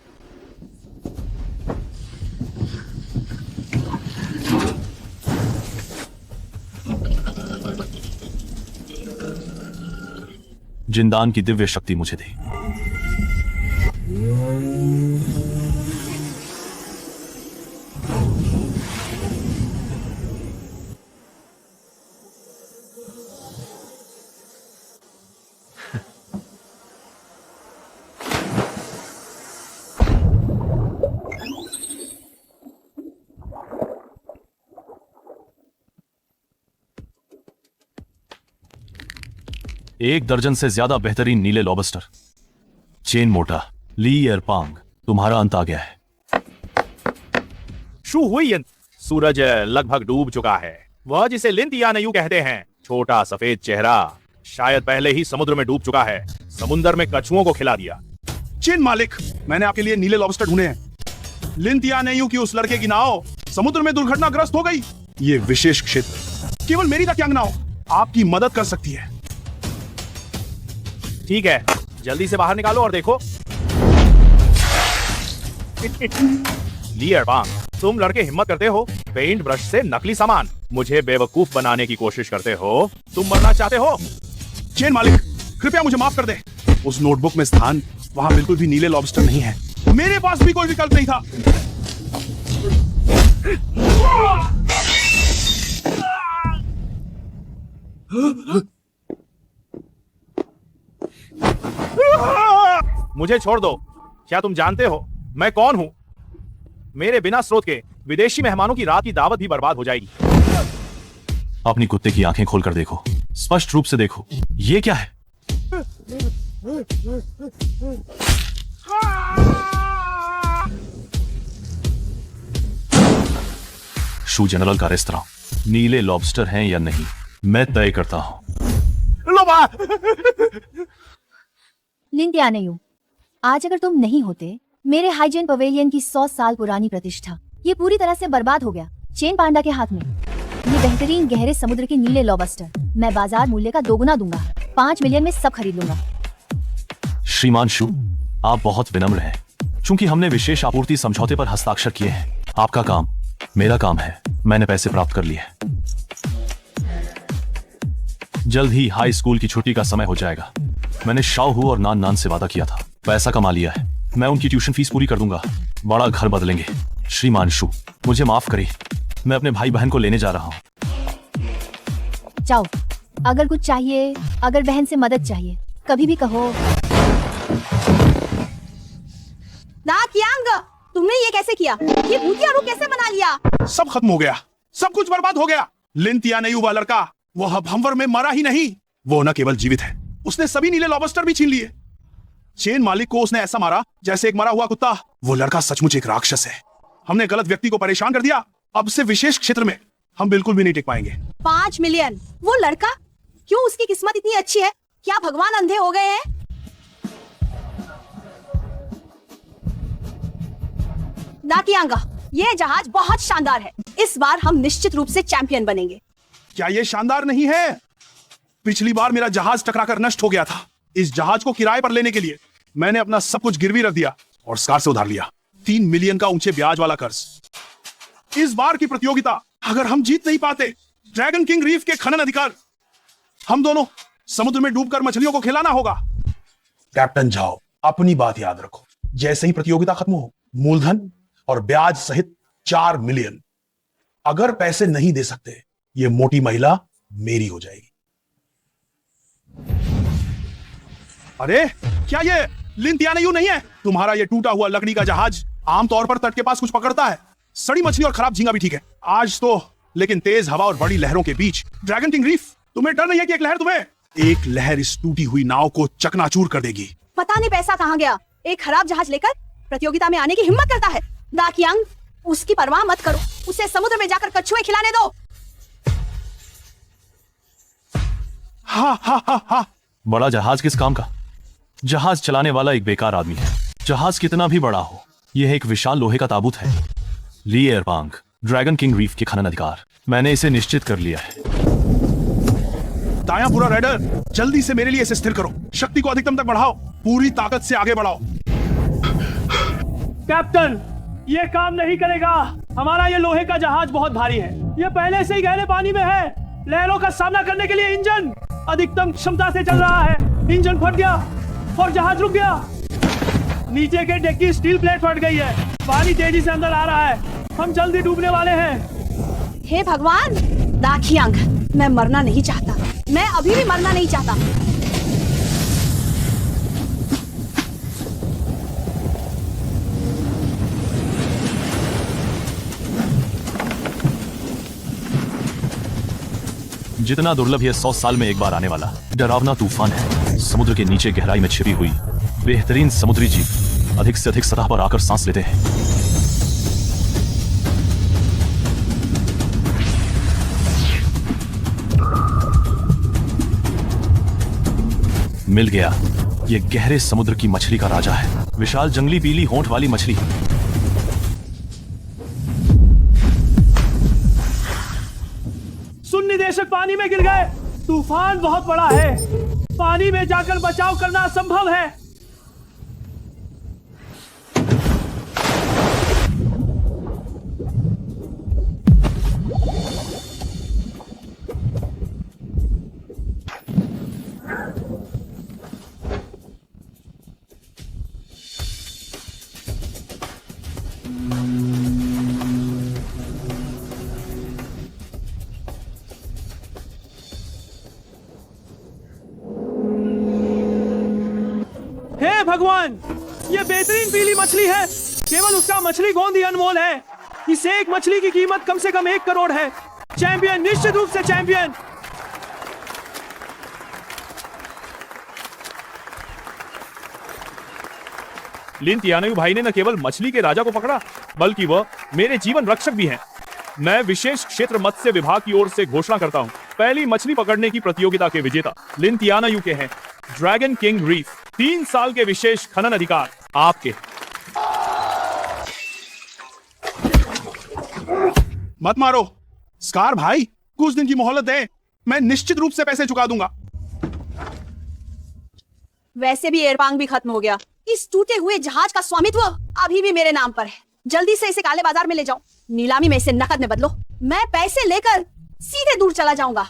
D: जिंदान की दिव्य शक्ति मुझे दी। एक दर्जन से ज्यादा बेहतरीन नीले लॉबस्टर। चेन मोटा, ली एयरपांग, तुम्हारा अंत आ गया है।
I: शू हुइयन, सूरज लगभग डूब चुका है। वह जिसे लिंतियानयू कहते हैं, छोटा सफेद चेहरा, शायद पहले ही समुद्र में डूब चुका है। समुद्र में कछुओं को खिला दिया।
A: चेन मालिक, मैंने आपके लिए नीले लॉबस्टर ढूंढे हैं। लिंतियानयू की उस लड़के की नाव समुद्र में दुर्घटनाग्रस्त हो गई। ये विशेष क्षेत्र केवल मेरी तकियांग नाव आपकी मदद कर सकती है।
I: ठीक है, जल्दी से बाहर निकालो और देखो। लियरपांग, तुम लड़के हिम्मत करते हो पेंट ब्रश से नकली सामान, मुझे बेवकूफ बनाने की कोशिश करते हो। तुम मरना चाहते हो?
A: चेन मालिक, कृपया मुझे माफ कर दे। उस नोटबुक में स्थान, वहां बिल्कुल भी नीले लॉबस्टर नहीं है। मेरे पास भी कोई विकल्प नहीं था।
I: मुझे छोड़ दो। क्या तुम जानते हो मैं कौन हूं? मेरे बिना स्रोत के विदेशी मेहमानों की रात की दावत भी बर्बाद हो जाएगी।
D: अपनी कुत्ते की आंखें खोलकर देखो, स्पष्ट रूप से देखो। ये क्या है? शू जनरल का रेस्तरां, नीले लॉबस्टर हैं या नहीं, मैं तय करता हूं।
G: लिंतियानयू, आज अगर तुम नहीं होते, मेरे हाइजेन पवेलियन की 100 साल पुरानी प्रतिष्ठा ये पूरी तरह से बर्बाद हो गया। चेन पांडा के हाथ में ये बेहतरीन गहरे समुद्र के नीले लॉबस्टर मैं बाजार मूल्य का 2 गुना दूंगा। 5 मिलियन में सब खरीद लूंगा।
D: श्रीमान शू, आप बहुत विनम्र हैं। चूंकि हमने विशेष आपूर्ति समझौते पर हस्ताक्षर किए हैं, आपका काम मेरा काम है। मैंने पैसे प्राप्त कर लिए। जल्द ही हाई स्कूल की छुट्टी का समय हो जाएगा। मैंने शाओहू और नान नान से वादा किया था, पैसा कमा लिया है। मैं उनकी ट्यूशन फीस पूरी कर दूंगा। बड़ा घर बदलेंगे। श्रीमान शू, मुझे माफ करिए, मैं अपने भाई बहन को लेने जा रहा हूँ।
G: जाओ, अगर कुछ चाहिए, अगर बहन से मदद चाहिए, कभी भी कहो।
B: दाकियांग, तुमने ये कैसे किया? ये भूतिया रूप कैसे बना लिया?
A: सब खत्म हो गया, सब कुछ बर्बाद हो गया। लिंतियानयू वाला लड़का, वो हम्बर में मरा ही नहीं, वो न केवल जीवित है, उसने सभी नीले लॉबस्टर भी छीन लिए। चेन मालिक को उसने ऐसा मारा जैसे एक मरा हुआ कुत्ता। वो लड़का सचमुच एक राक्षस है। हमने गलत व्यक्ति को परेशान कर दिया। अब से विशेष क्षेत्र में हम बिल्कुल भी नहीं टिक पाएंगे।
B: 5 मिलियन, वो लड़का, क्यों उसकी किस्मत इतनी अच्छी है? क्या भगवान अंधे हो गए हैं? दाकियांगा, ये जहाज बहुत शानदार है। इस बार हम निश्चित रूप से चैंपियन बनेंगे।
A: क्या ये शानदार नहीं है? पिछली बार मेरा जहाज टकराकर नष्ट हो गया था। इस जहाज को किराए पर लेने के लिए मैंने अपना सब कुछ गिरवी रख दिया और स्कार से उधार लिया। 3 मिलियन का ऊंचे ब्याज वाला कर्ज। इस बार की प्रतियोगिता अगर हम जीत नहीं पाते, ड्रैगन किंग रीफ के खनन अधिकार हम दोनों समुद्र में डूबकर मछलियों को खिलाना होगा। कैप्टन झाओ, अपनी बात याद रखो। जैसे ही प्रतियोगिता खत्म हो, मूलधन और ब्याज सहित 4 मिलियन। अगर पैसे नहीं दे सकते, ये मोटी महिला मेरी हो जाएगी। अरे क्या ये लिंतियानयू नहीं है? तुम्हारा ये टूटा हुआ लकड़ी का जहाज आमतौर पर तट के पास कुछ पकड़ता है। सड़ी मछली और खराब झींगा भी ठीक है। आज तो लेकिन तेज हवा और बड़ी लहरों के बीच ड्रैगन किंग रीफ, तुम्हें डर नहीं है कि एक लहर तुम्हें एक लहर इस टूटी हुई नाव को चकनाचूर कर देगी।
B: पता नहीं पैसा कहाँ गया। एक खराब जहाज लेकर प्रतियोगिता में आने की हिम्मत करता है। दाकियांग, उसकी परवाह मत करो, उसे समुद्र में जाकर कछुए खिलाने दो।
A: हा हा हा हा।
D: बड़ा जहाज किस काम का? जहाज चलाने वाला एक बेकार आदमी है। जहाज कितना भी बड़ा हो, यह एक विशाल लोहे का ताबूत है। ली एयरपांग, ड्रैगन किंग रीफ के खनन अधिकार, मैंने इसे निश्चित कर लिया है।
A: दायां पूरा रेडर, जल्दी से मेरे लिए इसे स्थिर करो। शक्ति को अधिकतम तक बढ़ाओ, पूरी ताकत से आगे बढ़ाओ।
C: कैप्टन, ये काम नहीं करेगा। हमारा ये लोहे का जहाज बहुत भारी है। ये पहले से ही गहरे पानी में है। लहरों का सामना करने के लिए इंजन अधिकतम क्षमता से चल रहा है। इंजन फट गया और जहाज रुक गया। नीचे के डेक की स्टील प्लेट फट गई है। पानी तेजी से अंदर आ रहा है। हम जल्दी डूबने वाले हैं।
B: हे भगवान! दाकियांग, मैं मरना नहीं चाहता। मैं अभी भी मरना नहीं चाहता।
D: जितना दुर्लभ यह 100 साल में एक बार आने वाला डरावना तूफान है। समुद्र के नीचे गहराई में छिपी हुई बेहतरीन समुद्री जीव अधिक से अधिक सतह पर आकर सांस लेते हैं। मिल गया। ये गहरे समुद्र की मछली का राजा है। विशाल जंगली पीली होंठ वाली मछली।
C: सुन निदेशक, पानी में गिर गए। तूफान बहुत बड़ा है। पानी में जाकर बचाव करना असंभव है। हे भगवान, ये बेहतरीन पीली मछली है। केवल उसका मछली गोंद ही अनमोल है। इस एक मछली की कीमत कम से कम 1 करोड़ है। चैंपियन, निश्चित रूप से चैंपियन।
I: लिन तियानयू भाई ने न केवल मछली के राजा को पकड़ा, बल्कि वह मेरे जीवन रक्षक भी हैं। मैं विशेष क्षेत्र मत्स्य विभाग की ओर से घोषणा करता हूं, पहली मछली पकड़ने की प्रतियोगिता के विजेता लिन तियानयू के हैं। ड्रैगन किंग रीफ 3 साल के विशेष खनन अधिकार आपके।
A: मत मारो स्कार भाई, कुछ दिन की मोहलत दे। मैं निश्चित रूप से पैसे चुका दूंगा।
B: वैसे भी एयरपांग भी खत्म हो गया। इस टूटे हुए जहाज का स्वामित्व अभी भी मेरे नाम पर है। जल्दी से इसे काले बाजार में ले जाओ। नीलामी में इसे नकद में बदलो। मैं पैसे लेकर सीधे दूर चला जाऊंगा।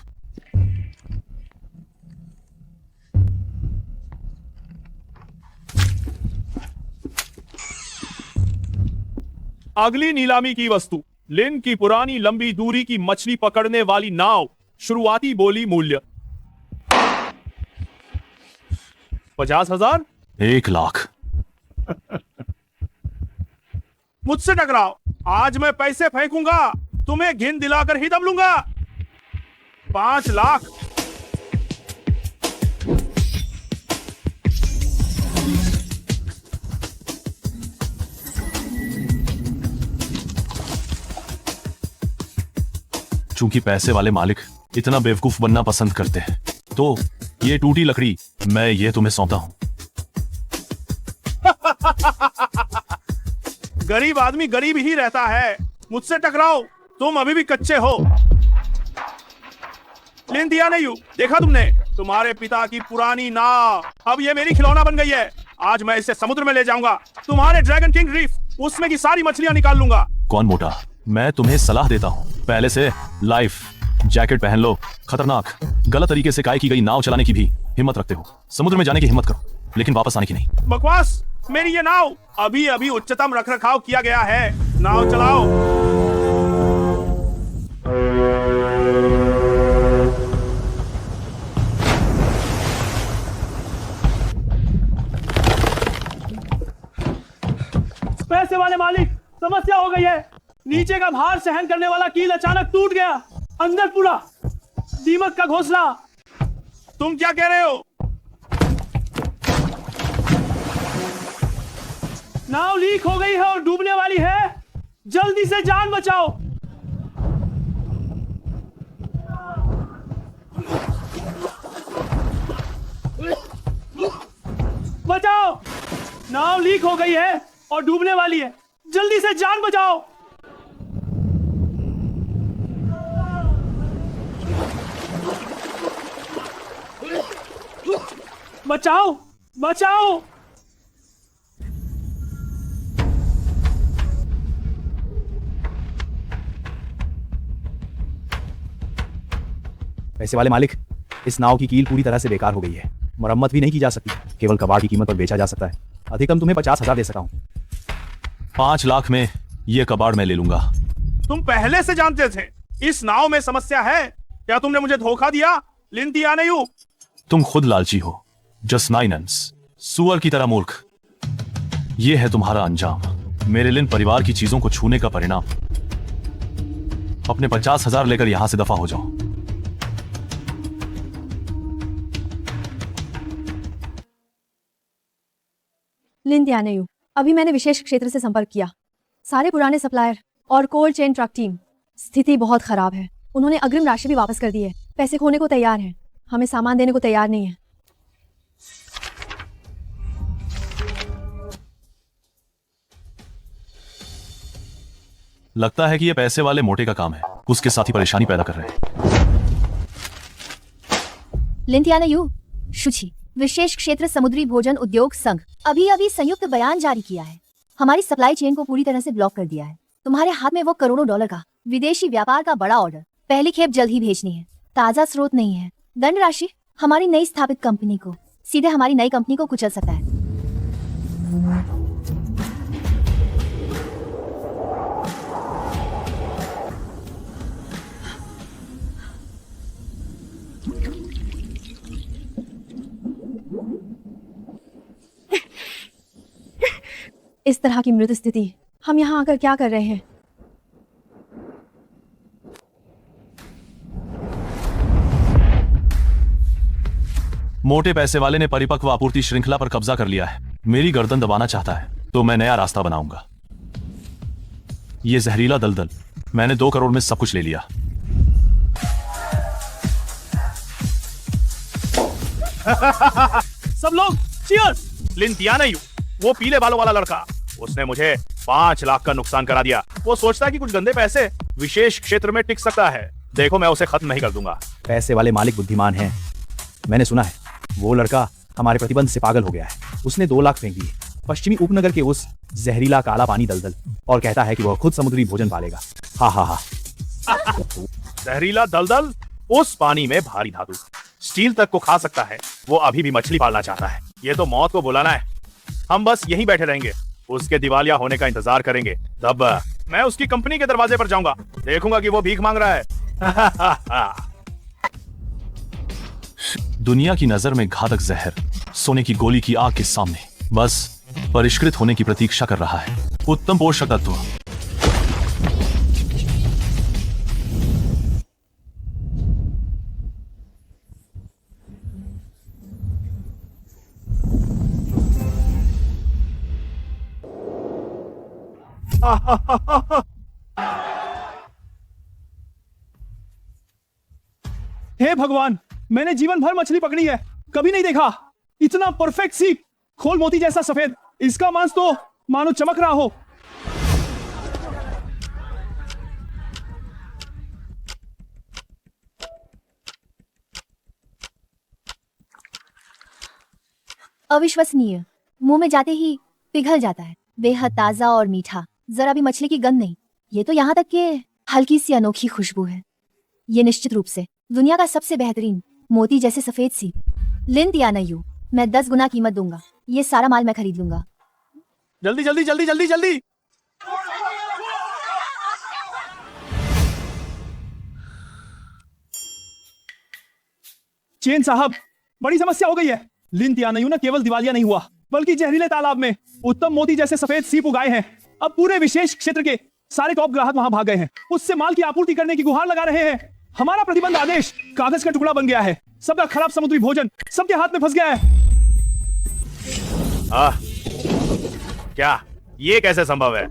I: अगली नीलामी की वस्तु लिन की पुरानी लंबी दूरी की मछली पकड़ने वाली नाव। शुरुआती बोली मूल्य 50,000।
D: 1 लाख।
I: मुझसे टकराओ, आज मैं पैसे फेंकूंगा, तुम्हें घिन दिलाकर ही दम लूंगा। 5 लाख।
D: चूंकि पैसे वाले मालिक इतना बेवकूफ बनना पसंद करते हैं, तो ये टूटी लकड़ी मैं ये तुम्हें सौंपता हूं।
I: गरीब आदमी गरीब ही रहता है। मुझसे टकराओ, तुम अभी भी कच्चे हो। लिन तियानयू, देखा तुमने? तुम्हारे पिता की पुरानी नाव अब ये मेरी खिलौना बन गई है। आज मैं इसे समुद्र में ले जाऊंगा। तुम्हारे ड्रैगन किंग रीफ, उसमें की सारी मछलियां निकाल लूंगा।
D: कौन मोटा? मैं तुम्हें सलाह देता हूं, पहले से लाइफ जैकेट पहन लो। खतरनाक गलत तरीके से काय की गई नाव चलाने की भी हिम्मत रखते हो। समुद्र में जाने की हिम्मत करो, लेकिन वापस आने की नहीं।
I: बकवास। मेरी ये नाव अभी अभी उच्चतम रखरखाव किया गया है। नाव चलाओ।
C: पैसे वाले मालिक, समस्या हो गई है। नीचे का भार सहन करने वाला कील अचानक टूट गया। अंदर पूरा दीमक का घोंसला।
I: तुम क्या कह रहे हो?
C: नाव लीक हो गई है और डूबने वाली है। जल्दी से जान बचाओ। बचाओ, नाव लीक हो गई है और डूबने वाली है। जल्दी से जान बचाओ। बचाओ, बचाओ।
H: पैसे वाले मालिक, इस नाव की कील पूरी तरह से बेकार हो गई है। मरम्मत भी नहीं की जा सकती। केवल कबाड़ की कीमत पर बेचा जा सकता है। अधिकतम तुम्हें 50,000 दे सकता हूँ।
D: 5 लाख में ये कबाड़ मैं ले लूंगा।
I: तुम पहले से जानते थे इस नाव में समस्या है। क्या तुमने मुझे धोखा दिया लिंतिया नयू?
D: तुम खुद लालची हो, जस्ट 9 अंस, सुअर की तरह मूर्ख। ये है तुम्हारा अंजाम, मेरे लिन परिवार की चीजों को छूने का परिणाम। अपने 50,000 लेकर यहां से दफा हो जाओ।
B: लिंदियानेयू, अभी मैंने विशेष क्षेत्र से संपर्क किया। सारे पुराने सप्लायर और कोल्ड चेन ट्रक टीम स्थिति बहुत खराब है। उन्होंने अग्रिम राशि भी वापस कर दी है। पैसे खोने को तैयार हैं, हमें सामान देने को तैयार नहीं है।
D: लगता है कि ये पैसे वाले मोटे का काम है। उसके साथ ही परेशानी पैदा कर रहे हैं।
G: लिंथियानायू, शुचि, विशेष क्षेत्र समुद्री भोजन उद्योग संघ अभी संयुक्त बयान जारी किया है। हमारी सप्लाई चेन को पूरी तरह से ब्लॉक कर दिया है। तुम्हारे हाथ में वो करोड़ों डॉलर का विदेशी व्यापार का बड़ा ऑर्डर पहली खेप जल्द ही भेजनी है। ताजा स्रोत नहीं है। दंड राशि हमारी नई स्थापित कंपनी को सीधे हमारी नई कंपनी को कुचल सकता है।
B: इस तरह की मृत स्थिति हम यहाँ आकर क्या कर रहे हैं?
D: मोटे पैसे वाले ने परिपक्व आपूर्ति श्रृंखला पर कब्जा कर लिया है। मेरी गर्दन दबाना चाहता है तो मैं नया रास्ता बनाऊंगा। ये जहरीला दलदल, मैंने 2 करोड़ में सब कुछ ले लिया।
C: सब लोग चीयर्स।
I: लिंतिया नयू, वो पीले बालों वाला लड़का, उसने मुझे 5 लाख का नुकसान करा दिया। वो सोचता है कि कुछ गंदे पैसे विशेष क्षेत्र में टिक सकता है। देखो, मैं उसे खत्म नहीं कर दूंगा।
H: पैसे वाले मालिक बुद्धिमान हैं। मैंने सुना है वो लड़का हमारे प्रतिबंध से पागल हो गया है। उसने 2 लाख फेंक दिए पश्चिमी उपनगर के उस जहरीला काला पानी दलदल और कहता है कि वह खुद समुद्री भोजन पालेगा। हा हा हा।
I: जहरीला दलदल, उस पानी में भारी धातु, स्टील तक को खा सकता है। वो अभी भी मछली पालना चाहता है। ये तो मौत को बुलाना है। हम बस यहीं बैठे रहेंगे, उसके दिवालिया होने का इंतजार करेंगे। तब मैं उसकी कंपनी के दरवाजे पर जाऊंगा, देखूंगा कि वो भीख मांग रहा है।
D: दुनिया की नजर में घातक जहर सोने की गोली की आग के सामने बस परिष्कृत होने की प्रतीक्षा कर रहा है। उत्तम पोषक तत्व।
C: हे भगवान, मैंने जीवन भर मछली पकड़ी है, कभी नहीं देखा इतना परफेक्ट सीप, खोल मोती जैसा सफेद। इसका मांस तो मानो चमक रहा हो।
G: अविश्वसनीय, मुंह में जाते ही पिघल जाता है। बेहद ताजा और मीठा, जरा भी मछली की गंध नहीं। ये तो यहाँ तक कि हल्की सी अनोखी खुशबू है। ये निश्चित रूप से दुनिया का सबसे बेहतरीन मोती जैसे सफेद सीप। लिंतियानायू, मैं 10 गुना कीमत दूंगा। ये सारा माल मैं खरीद लूंगा।
C: जल्दी जल्दी जल्दी जल्दी जल्दी। चेन साहब, बड़ी समस्या हो गई है। लिंतियानायू न केवल दिवालिया नहीं हुआ, बल्कि जहरीले तालाब में उत्तम मोती जैसे सफेद सीप उगाए हैं। अब पूरे विशेष क्षेत्र के सारे टॉप ग्राहक वहां भाग गए हैं। उससे माल की आपूर्ति करने की गुहार लगा रहे हैं। हमारा प्रतिबंध आदेश कागज का टुकड़ा बन गया है। सबका खराब समुद्री भोजन सबके हाथ में फंस गया है।
I: क्या ये कैसे संभव है?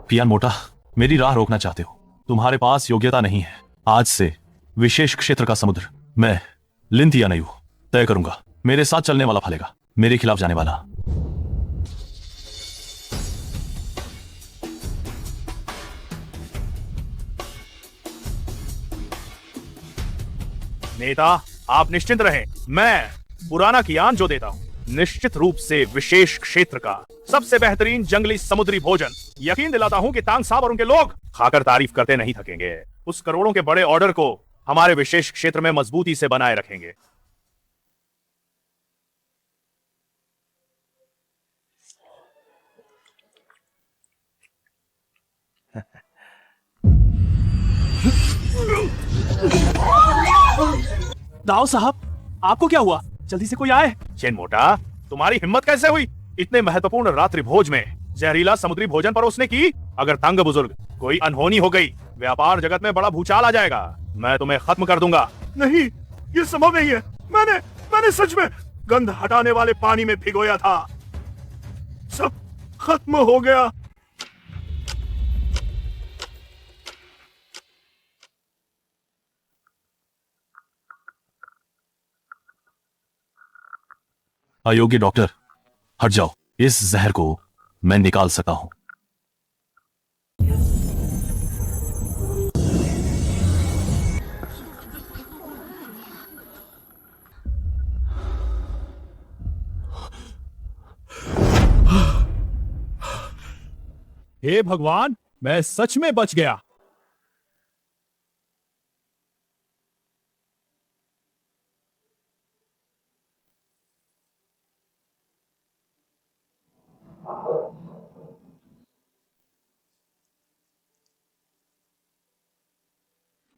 D: पियान मोटा, मेरी राह रोकना चाहते हो? तुम्हारे पास योग्यता नहीं है। आज से विशेष क्षेत्र का समुद्र मैं लिंथियानयू तय करूंगा। मेरे साथ चलने वाला फलेगा, मेरे खिलाफ जाने वाला।
I: नेता, आप निश्चिंत रहें। मैं पुराना कियान जो देता हूं, निश्चित रूप से विशेष क्षेत्र का सबसे बेहतरीन जंगली समुद्री भोजन यकीन दिलाता हूं कि तांग साहब और उनके लोग खाकर तारीफ करते नहीं थकेंगे। उस करोड़ों के बड़े ऑर्डर को हमारे विशेष क्षेत्र में मजबूती से बनाए रखेंगे।
C: दाऊ साहब, आपको क्या हुआ? जल्दी से कोई आए।
I: चेन मोटा, तुम्हारी हिम्मत कैसे हुई इतने महत्वपूर्ण रात्रि भोज में जहरीला समुद्री भोजन परोसने की? अगर तंग बुजुर्ग कोई अनहोनी हो गई, व्यापार जगत में बड़ा भूचाल आ जाएगा। मैं तुम्हें खत्म कर दूंगा।
A: नहीं, ये संभव नहीं है। मैंने सच में गंध हटाने वाले पानी में भिगोया था। सब खत्म हो गया।
D: अयोग्य डॉक्टर, हट जाओ। इस जहर को मैं निकाल सका हूं।
C: हे भगवान, मैं सच में बच गया।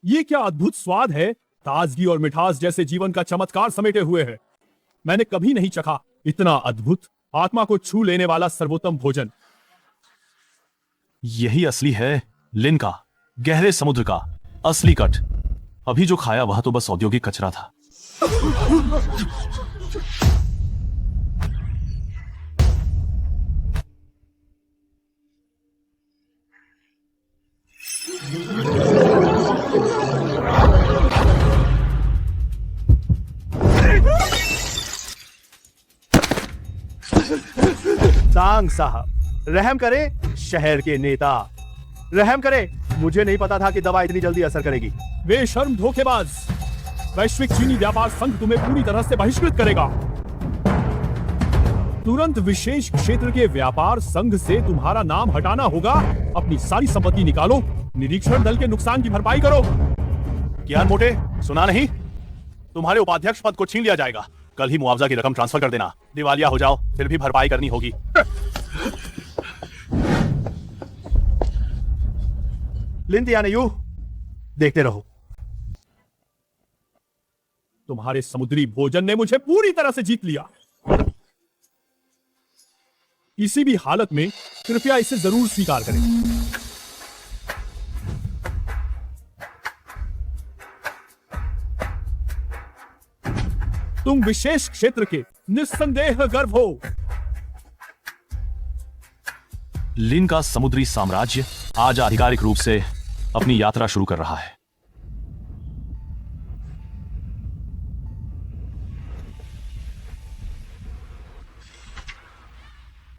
C: ये क्या अद्भुत स्वाद है। ताजगी और मिठास जैसे जीवन का चमत्कार समेटे हुए है। मैंने कभी नहीं चखा इतना अद्भुत, आत्मा को छू लेने वाला सर्वोत्तम भोजन।
D: यही असली है लिन का, गहरे समुद्र का असली कट। अभी जो खाया वह तो बस औद्योगिक कचरा था।
I: तांग साहब, रहम करें शहर के नेता, रहम करें। मुझे नहीं पता था कि दवा इतनी जल्दी असर करेगी।
C: बेशर्म धोखेबाज, वैश्विक चीनी व्यापार संघ तुम्हें पूरी तरह से बहिष्कृत करेगा। तुरंत विशेष क्षेत्र के व्यापार संघ से तुम्हारा नाम हटाना होगा। अपनी सारी संपत्ति निकालो, निरीक्षण दल के नुकसान की भरपाई करो।
D: ज्ञान मोटे, सुना नहीं? तुम्हारे उपाध्यक्ष पद को छीन लिया जाएगा। कल ही मुआवजा की रकम ट्रांसफर कर देना। दिवालिया हो जाओ फिर भी भरपाई करनी होगी।
I: लिंथियानयू, देखते रहो।
C: तुम्हारे समुद्री भोजन ने मुझे पूरी तरह से जीत लिया। किसी भी हालत में कृपया इसे जरूर स्वीकार करें। तुम विशेष क्षेत्र के निस्संदेह गर्व हो।
D: लिन का समुद्री साम्राज्य आज आधिकारिक रूप से अपनी यात्रा शुरू कर रहा है।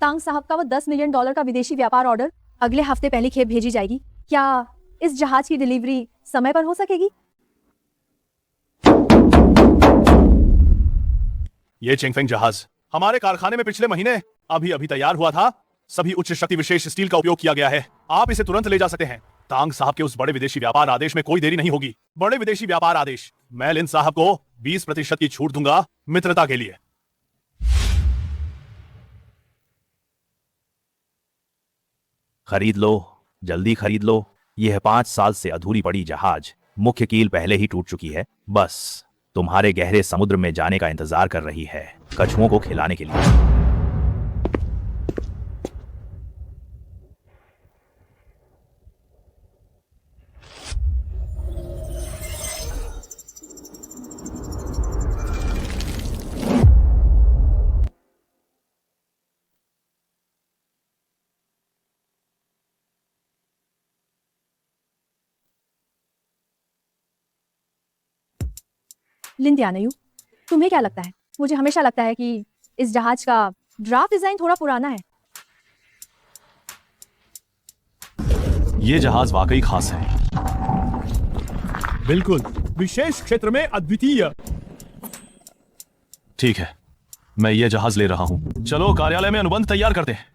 B: तांग साहब का वो $10 मिलियन का विदेशी व्यापार ऑर्डर अगले हफ्ते पहली खेप भेजी जाएगी। क्या इस जहाज की डिलीवरी समय पर हो सकेगी?
D: ये चिंगफेंग जहाज हमारे कारखाने में पिछले महीने अभी तैयार हुआ था। सभी उच्च शक्ति विशेष स्टील का उपयोग किया गया है। आप इसे तुरंत ले जा सकते हैं। तांग साहब के उस बड़े विदेशी व्यापार आदेश में कोई देरी नहीं होगी। बड़े विदेशी व्यापार आदेश, मैं लिन साहब को 20% की छूट दूंगा मित्रता के लिए।
I: खरीद लो, जल्दी खरीद लो। यह 5 साल से अधूरी पड़ी जहाज मुख्य कील पहले ही टूट चुकी है। बस तुम्हारे गहरे समुद्र में जाने का इंतजार कर रही है, कछुओं को खिलाने के लिए।
B: लिंदियानयू, तुम्हें क्या लगता है? मुझे हमेशा लगता है कि इस जहाज का ड्राफ्ट डिजाइन थोड़ा पुराना है।
D: ये जहाज वाकई खास है।
C: बिल्कुल, विशेष क्षेत्र में अद्वितीय।
D: ठीक है, मैं ये जहाज ले रहा हूं। चलो कार्यालय में अनुबंध तैयार करते हैं।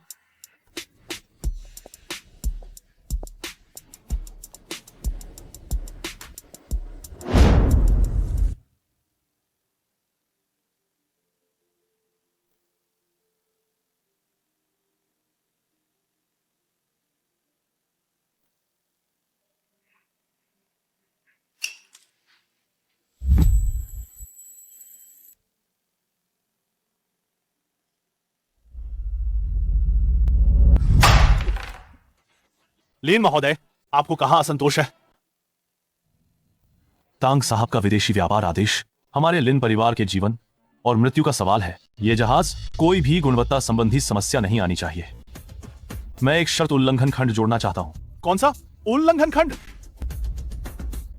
D: लीन महोदय, आपको कहां असंतोष है? तांग साहब का विदेशी व्यापार आदेश हमारे लिन परिवार के जीवन और मृत्यु का सवाल है। यह जहाज कोई भी गुणवत्ता संबंधी समस्या नहीं आनी चाहिए। मैं एक शर्त उल्लंघन खंड जोड़ना चाहता हूं।
I: कौन सा उल्लंघन खंड?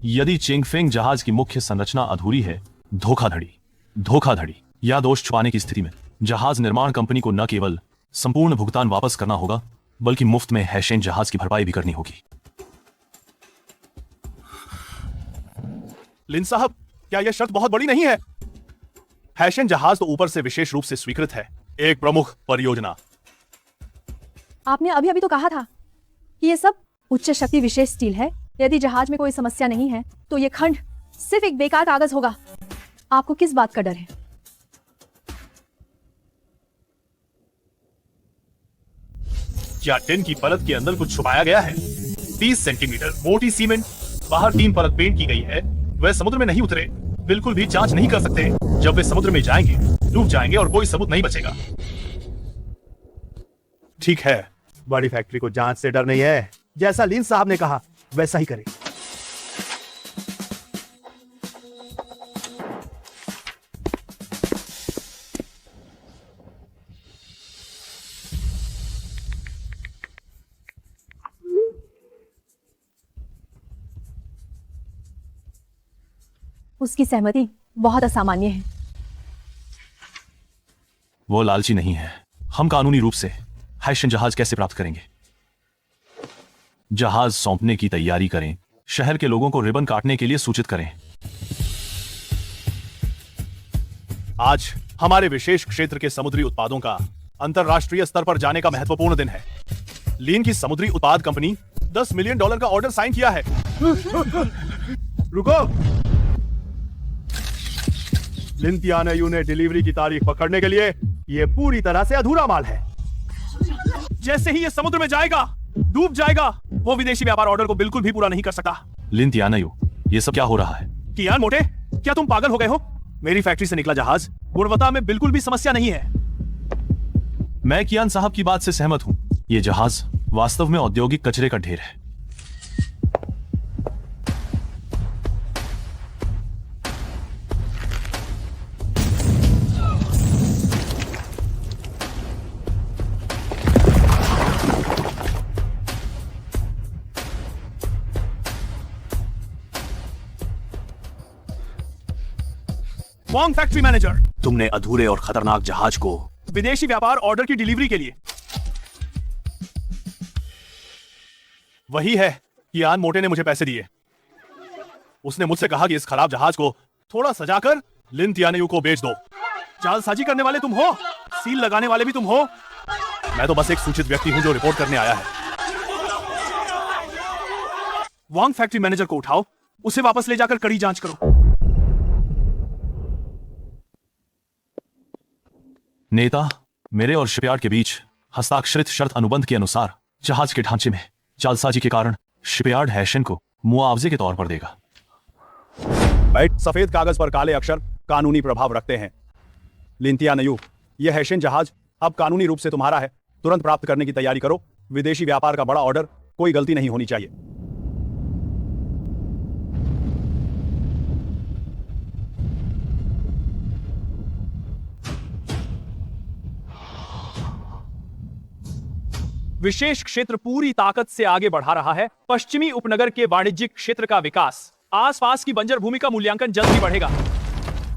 D: यदि चिंगफेंग जहाज की मुख्य संरचना अधूरी है, धोखाधड़ी या दोष छुपाने की स्थिति में जहाज निर्माण कंपनी को न केवल संपूर्ण भुगतान वापस करना होगा, बल्कि मुफ्त में हैशेन जहाज की भरपाई भी करनी होगी।
I: लिन साहब, क्या यह शर्त बहुत बड़ी नहीं है? हैशेन जहाज तो ऊपर से विशेष रूप से स्वीकृत है, एक प्रमुख परियोजना।
B: आपने अभी अभी तो कहा था कि ये सब उच्च शक्ति विशेष स्टील है। यदि जहाज में कोई समस्या नहीं है तो ये खंड सिर्फ एक बेकार कागज होगा। आपको किस बात का डर है?
I: क्या टिन की परत के अंदर कुछ छुपाया गया है? 30 सेंटीमीटर मोटी सीमेंट, बाहर 3 परत पेंट की गई है। वे समुद्र में नहीं उतरे, बिल्कुल भी जांच नहीं कर सकते। जब वे समुद्र में जाएंगे, डूब जाएंगे और कोई सबूत नहीं बचेगा। ठीक है, बड़ी फैक्ट्री को जांच से डर नहीं है। जैसा लिन साहब ने कहा वैसा ही करें।
B: उसकी सहमति बहुत असामान्य है।
D: वो लालची नहीं है। हम कानूनी रूप से हैशेन जहाज कैसे प्राप्त करेंगे? जहाज सौंपने की तैयारी करें, शहर के लोगों को रिबन काटने के लिए सूचित करें।
I: आज हमारे विशेष क्षेत्र के समुद्री उत्पादों का अंतरराष्ट्रीय स्तर पर जाने का महत्वपूर्ण दिन है। लीन की समुद्री उत्पाद कंपनी $10 मिलियन का ऑर्डर साइन किया है। रुको, लिंतियानयू ने डिलीवरी की तारीख पकड़ने के लिए यह पूरी तरह से अधूरा माल है।
C: जैसे ही ये समुद्र में जाएगा, डूब जाएगा। वो विदेशी व्यापार ऑर्डर को बिल्कुल भी पूरा नहीं कर सकता।
D: लिंतियानयू, ये सब क्या हो रहा है?
C: कियान मोटे, क्या तुम पागल हो गए हो? मेरी फैक्ट्री से निकला जहाज गुणवत्ता में बिल्कुल भी समस्या नहीं है।
D: मैं कियान साहब की बात से सहमत हूं। ये जहाज वास्तव में औद्योगिक कचरे का ढेर है।
C: वांग फैक्ट्री मैनेजर,
I: तुमने अधूरे और खतरनाक जहाज को
C: विदेशी व्यापार ऑर्डर की डिलीवरी के लिए।
I: वही है, कियान मोटे ने मुझे पैसे दिए। उसने मुझसे कहा कि इस खराब जहाज को थोड़ा सजाकर लिंतियानयू को बेच दो।
C: जालसाजी करने वाले तुम हो, सील लगाने वाले भी तुम हो।
I: मैं तो बस एक सूचित व्यक्ति हूं जो रिपोर्ट करने आया है।
C: वांग फैक्ट्री मैनेजर को उठाओ, उसे वापस ले जाकर कड़ी जांच करो।
D: नेता, मेरे और शिपयार्ड के बीच हस्ताक्षरित शर्त अनुबंध के अनुसार जहाज के ढांचे में जालसाजी के कारण शिपयार्ड हैशेन को मुआवजे के तौर पर देगा।
I: सफेद कागज पर काले अक्षर कानूनी प्रभाव रखते हैं। लिंतियानयू, यह हैशेन जहाज अब कानूनी रूप से तुम्हारा है। तुरंत प्राप्त करने की तैयारी करो। विदेशी व्यापार का बड़ा ऑर्डर, कोई गलती नहीं होनी चाहिए।
C: विशेष क्षेत्र पूरी ताकत से आगे बढ़ा रहा है। पश्चिमी उपनगर के वाणिज्यिक क्षेत्र का विकास, आसपास की बंजर भूमि का मूल्यांकन जल्द ही बढ़ेगा।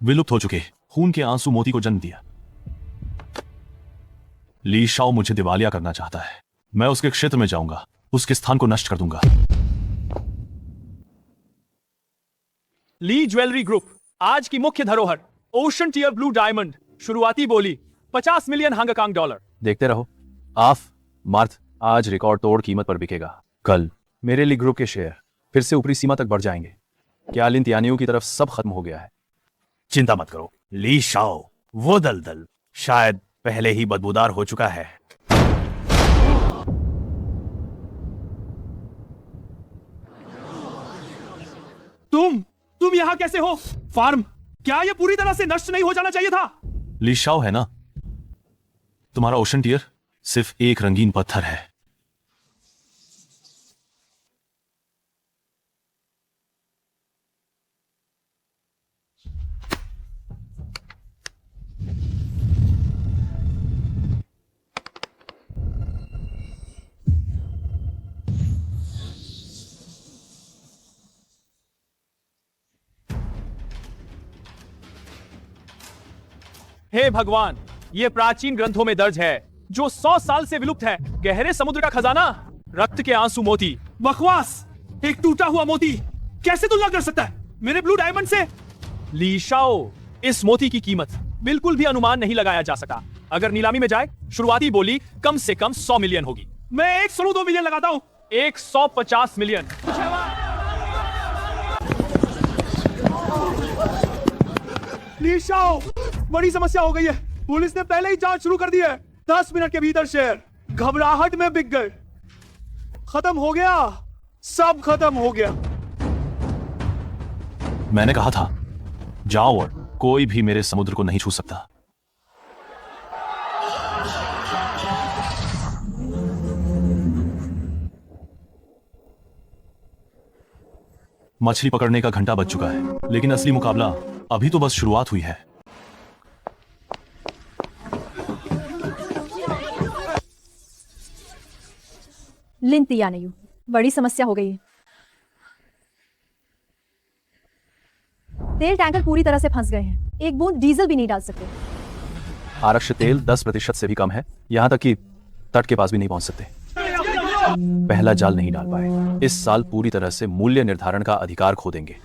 D: विलुप्त हो चुके खून के आंसू मोती को जन्म दिया। ली शाओ मुझे दिवालिया करना चाहता है। मैं उसके क्षेत्र में जाऊंगा, उसके स्थान को नष्ट कर दूंगा।
C: ली ज्वेलरी ग्रुप आज की मुख्य धरोहर ओशन टियर ब्लू डायमंड, शुरुआती बोली 50 मिलियन हांगकांग डॉलर।
D: देखते रहो, आफ मार्थ आज रिकॉर्ड तोड़ कीमत पर बिकेगा। कल मेरे ली ग्रुप के शेयर फिर से ऊपरी सीमा तक बढ़ जाएंगे। क्या लिन तियानियों की तरफ सब खत्म हो गया है?
I: चिंता मत करो ली शाओ, वो दलदल शायद पहले ही बदबूदार हो चुका है।
C: तुम यहां कैसे हो? फार्म क्या यह पूरी तरह से नष्ट नहीं हो जाना चाहिए था?
D: ली शाओ है ना, तुम्हारा ओशन टियर सिर्फ एक रंगीन पत्थर है।
C: हे भगवान, ये प्राचीन ग्रंथों में दर्ज है जो 100 साल से विलुप्त है। गहरे समुद्र का खजाना, रक्त के आंसू मोती। बकवास, एक टूटा हुआ मोती कैसे तुलना कर सकता है मेरे ब्लू डायमंड से? ली शाओ, इस मोती की कीमत बिल्कुल भी अनुमान नहीं लगाया जा सका। अगर नीलामी में जाए, शुरुआती बोली कम से कम 100 मिलियन होगी। मैं 102 मिलियन लगाता हूं। 150 मिलियन। ली शाओ, बड़ी समस्या हो गई है। पुलिस ने पहले ही जांच शुरू कर दी है। 10 मिनट के भीतर शेयर घबराहट में बिक गए। खत्म हो गया, सब खत्म हो गया।
D: मैंने कहा था, जाओ और कोई भी मेरे समुद्र को नहीं छू सकता। मछली पकड़ने का घंटा बज चुका है, लेकिन असली मुकाबला अभी तो बस शुरुआत हुई है।
G: लिन तियानियों, बड़ी समस्या हो गई है। तेल टैंकर पूरी तरह से फंस गए हैं। एक बूंद डीजल भी नहीं डाल सकते।
D: आरक्षित तेल 10% से भी कम है, यहां तक कि तट के पास भी नहीं पहुंच सकते। पहला जाल नहीं डाल पाए। इस साल पूरी तरह से मूल्य निर्धारण का अधिकार खो देंगे।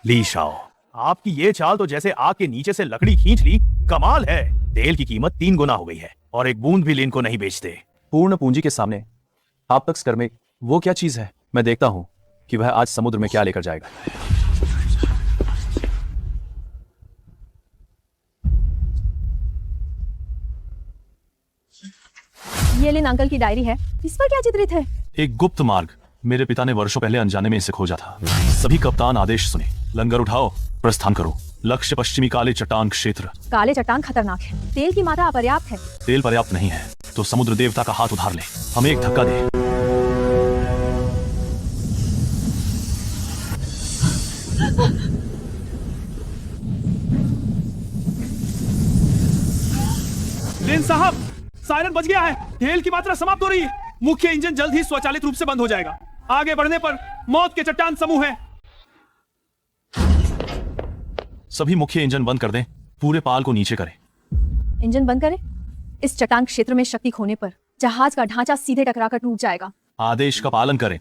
I: ली शाओ, आपकी ये चाल तो जैसे आग के नीचे से लकड़ी खींच ली। कमाल है। तेल की कीमत 3 गुना हो गई है और एक बूंद भी लिन को नहीं बेचते।
D: पूर्ण पूंजी के सामने आप तक स्कर में वो क्या चीज है? मैं देखता हूं कि वह आज समुद्र में क्या लेकर जाएगा।
G: ये लिन अंकल की डायरी है। इस पर क्या चित्रित है?
D: एक गुप्त मार्ग। मेरे पिता ने वर्षों पहले अनजाने में इसे खोजा था। सभी कप्तान आदेश सुने, लंगर उठाओ, प्रस्थान करो। लक्ष्य पश्चिमी काले चट्टान क्षेत्र।
G: काले चट्टान खतरनाक है। तेल की मात्रा अपर्याप्त है।
D: तेल पर्याप्त नहीं है तो समुद्र देवता का हाथ उधार ले, हमें एक धक्का दे।
C: लिन साहब, सायरन बज गया है। तेल की मात्रा समाप्त हो रही है। मुख्य इंजन जल्द ही स्वचालित रूप से बंद हो जाएगा। आगे बढ़ने पर मौत के चट्टान समूह है।
D: सभी मुख्य इंजन बंद कर दें, पूरे पाल को नीचे करें।
G: इंजन बंद करें। इस चट्टान क्षेत्र में शक्ति खोने पर जहाज का ढांचा सीधे टकराकर टूट जाएगा।
D: आदेश का पालन करें।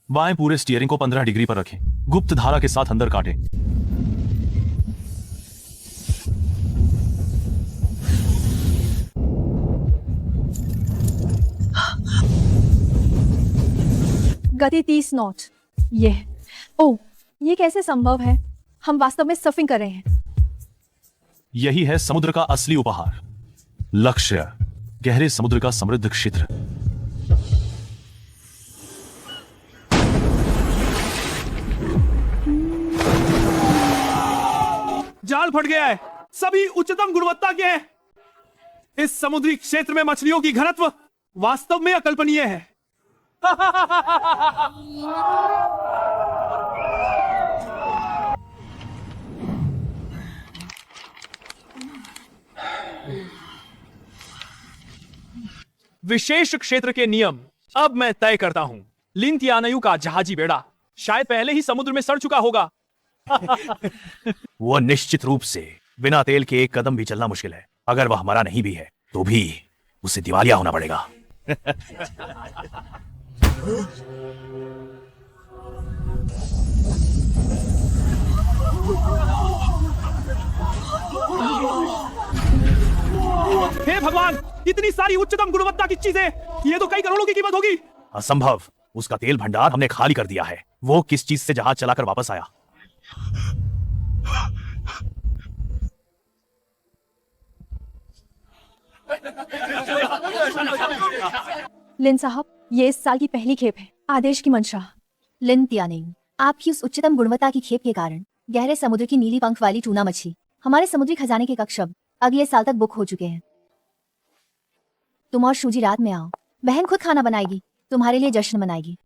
D: बाएं पूरे स्टीयरिंग को 15 डिग्री पर रखें। गुप्त धारा के साथ अंदर काटें।
G: गति 30 नॉट। ये कैसे संभव है? हम वास्तव में सर्फिंग कर रहे हैं।
D: यही है समुद्र का असली उपहार। लक्ष्य गहरे समुद्र का समृद्ध क्षेत्र।
C: जाल फट गया है, सभी उच्चतम गुणवत्ता के हैं। इस समुद्री क्षेत्र में मछलियों की घनत्व वास्तव में अकल्पनीय है। विशेष क्षेत्र के नियम अब मैं तय करता हूं। लिन तियानयू का जहाजी बेड़ा शायद पहले ही समुद्र में सड़ चुका होगा।
I: वह निश्चित रूप से बिना तेल के एक कदम भी चलना मुश्किल है। अगर वह मरा नहीं भी है तो भी उसे दिवालिया होना पड़ेगा।
C: हे भगवान, इतनी सारी उच्चतम गुणवत्ता की चीजें, ये तो कई करोड़ों की कीमत होगी।
I: असंभव, उसका तेल भंडार हमने खाली कर दिया है। वो किस चीज से जहाज चलाकर वापस आया?
B: लिन साहब, ये इस साल की पहली खेप है। आदेश की मंशा।
G: लिन तियानयू, आपकी उस उच्चतम गुणवत्ता की खेप के कारण गहरे समुद्र की नीली पंख वाली टूना मछली हमारे समुद्री खजाने के कक्ष अब अगले साल तक बुक हो चुके हैं। तुम और शूजी रात में आओ, बहन खुद खाना बनाएगी, तुम्हारे लिए जश्न मनाएगी।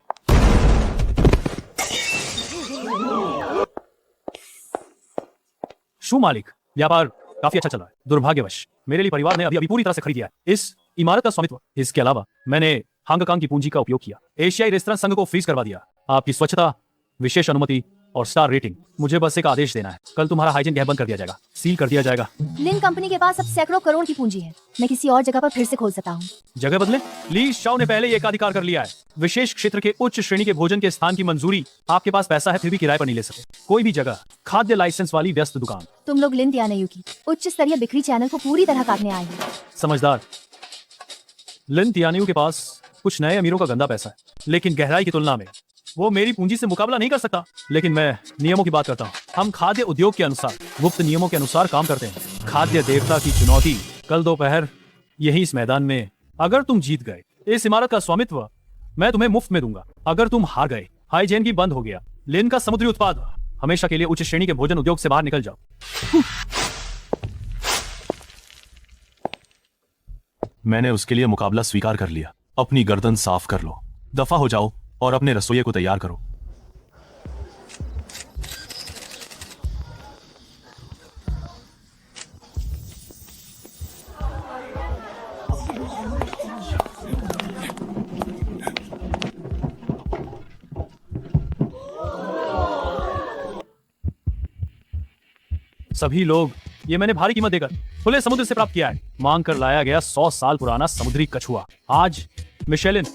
C: शू मालिक, व्यापार काफी अच्छा चल रहा है। दुर्भाग्यवश मेरे लिए परिवार ने अभी पूरी तरह से खरीद लिया है इस इमारत का स्वामित्व। इसके अलावा मैंने हांगकांग की पूंजी का उपयोग किया, एशियाई रेस्तरां संघ को फ्रीज करवा दिया। आपकी स्वच्छता, विशेष अनुमति और स्टार रेटिंग, मुझे बस एक आदेश देना है। कल तुम्हारा हाइजीन गैह बंद कर दिया जाएगा, सील कर दिया जाएगा।
G: लिन कंपनी के पास अब सैकड़ों करोड़ की पूंजी है। मैं किसी और जगह पर फिर से खोल सकता हूँ।
C: जगह बदले? ली शाओ ने पहले ही एकाधिकार कर लिया है। विशेष क्षेत्र के उच्च श्रेणी के भोजन के स्थान की मंजूरी। आपके पास पैसा है फिर भी किराए पर नहीं ले सके। कोई भी जगह, खाद्य लाइसेंस वाली व्यस्त दुकान।
G: तुम लोग लिन तियानयू की उच्च स्तरीय बिक्री चैनल को पूरी तरह काटने आए हैं।
C: समझदार। लिन तियानयू के पास कुछ नए अमीरों का गंदा पैसा है, लेकिन गहराई की तुलना में वो मेरी पूंजी से मुकाबला नहीं कर सकता। लेकिन मैं नियमों की बात करता हूँ। हम खाद्य उद्योग के अनुसार, गुप्त नियमों के अनुसार काम करते हैं। खाद्य देवता की चुनौती कल दोपहर यही इस मैदान में। अगर तुम जीत गए, इस इमारत का स्वामित्व मैं तुम्हें मुफ्त में दूंगा। अगर तुम हार गए, हाइजीन की बंद हो गया। लिन का समुद्री उत्पाद हमेशा के लिए उच्च श्रेणी के भोजन उद्योग से बाहर निकल जाओ।
D: मैंने उसके लिए मुकाबला स्वीकार कर लिया। अपनी गर्दन साफ कर लो, दफा हो जाओ और अपने रसोइये को तैयार करो।
C: सभी लोग, ये मैंने भारी कीमत देकर खुले समुद्र से प्राप्त किया है। मांग कर लाया गया 100 साल पुराना समुद्री कछुआ आज मिशेलिन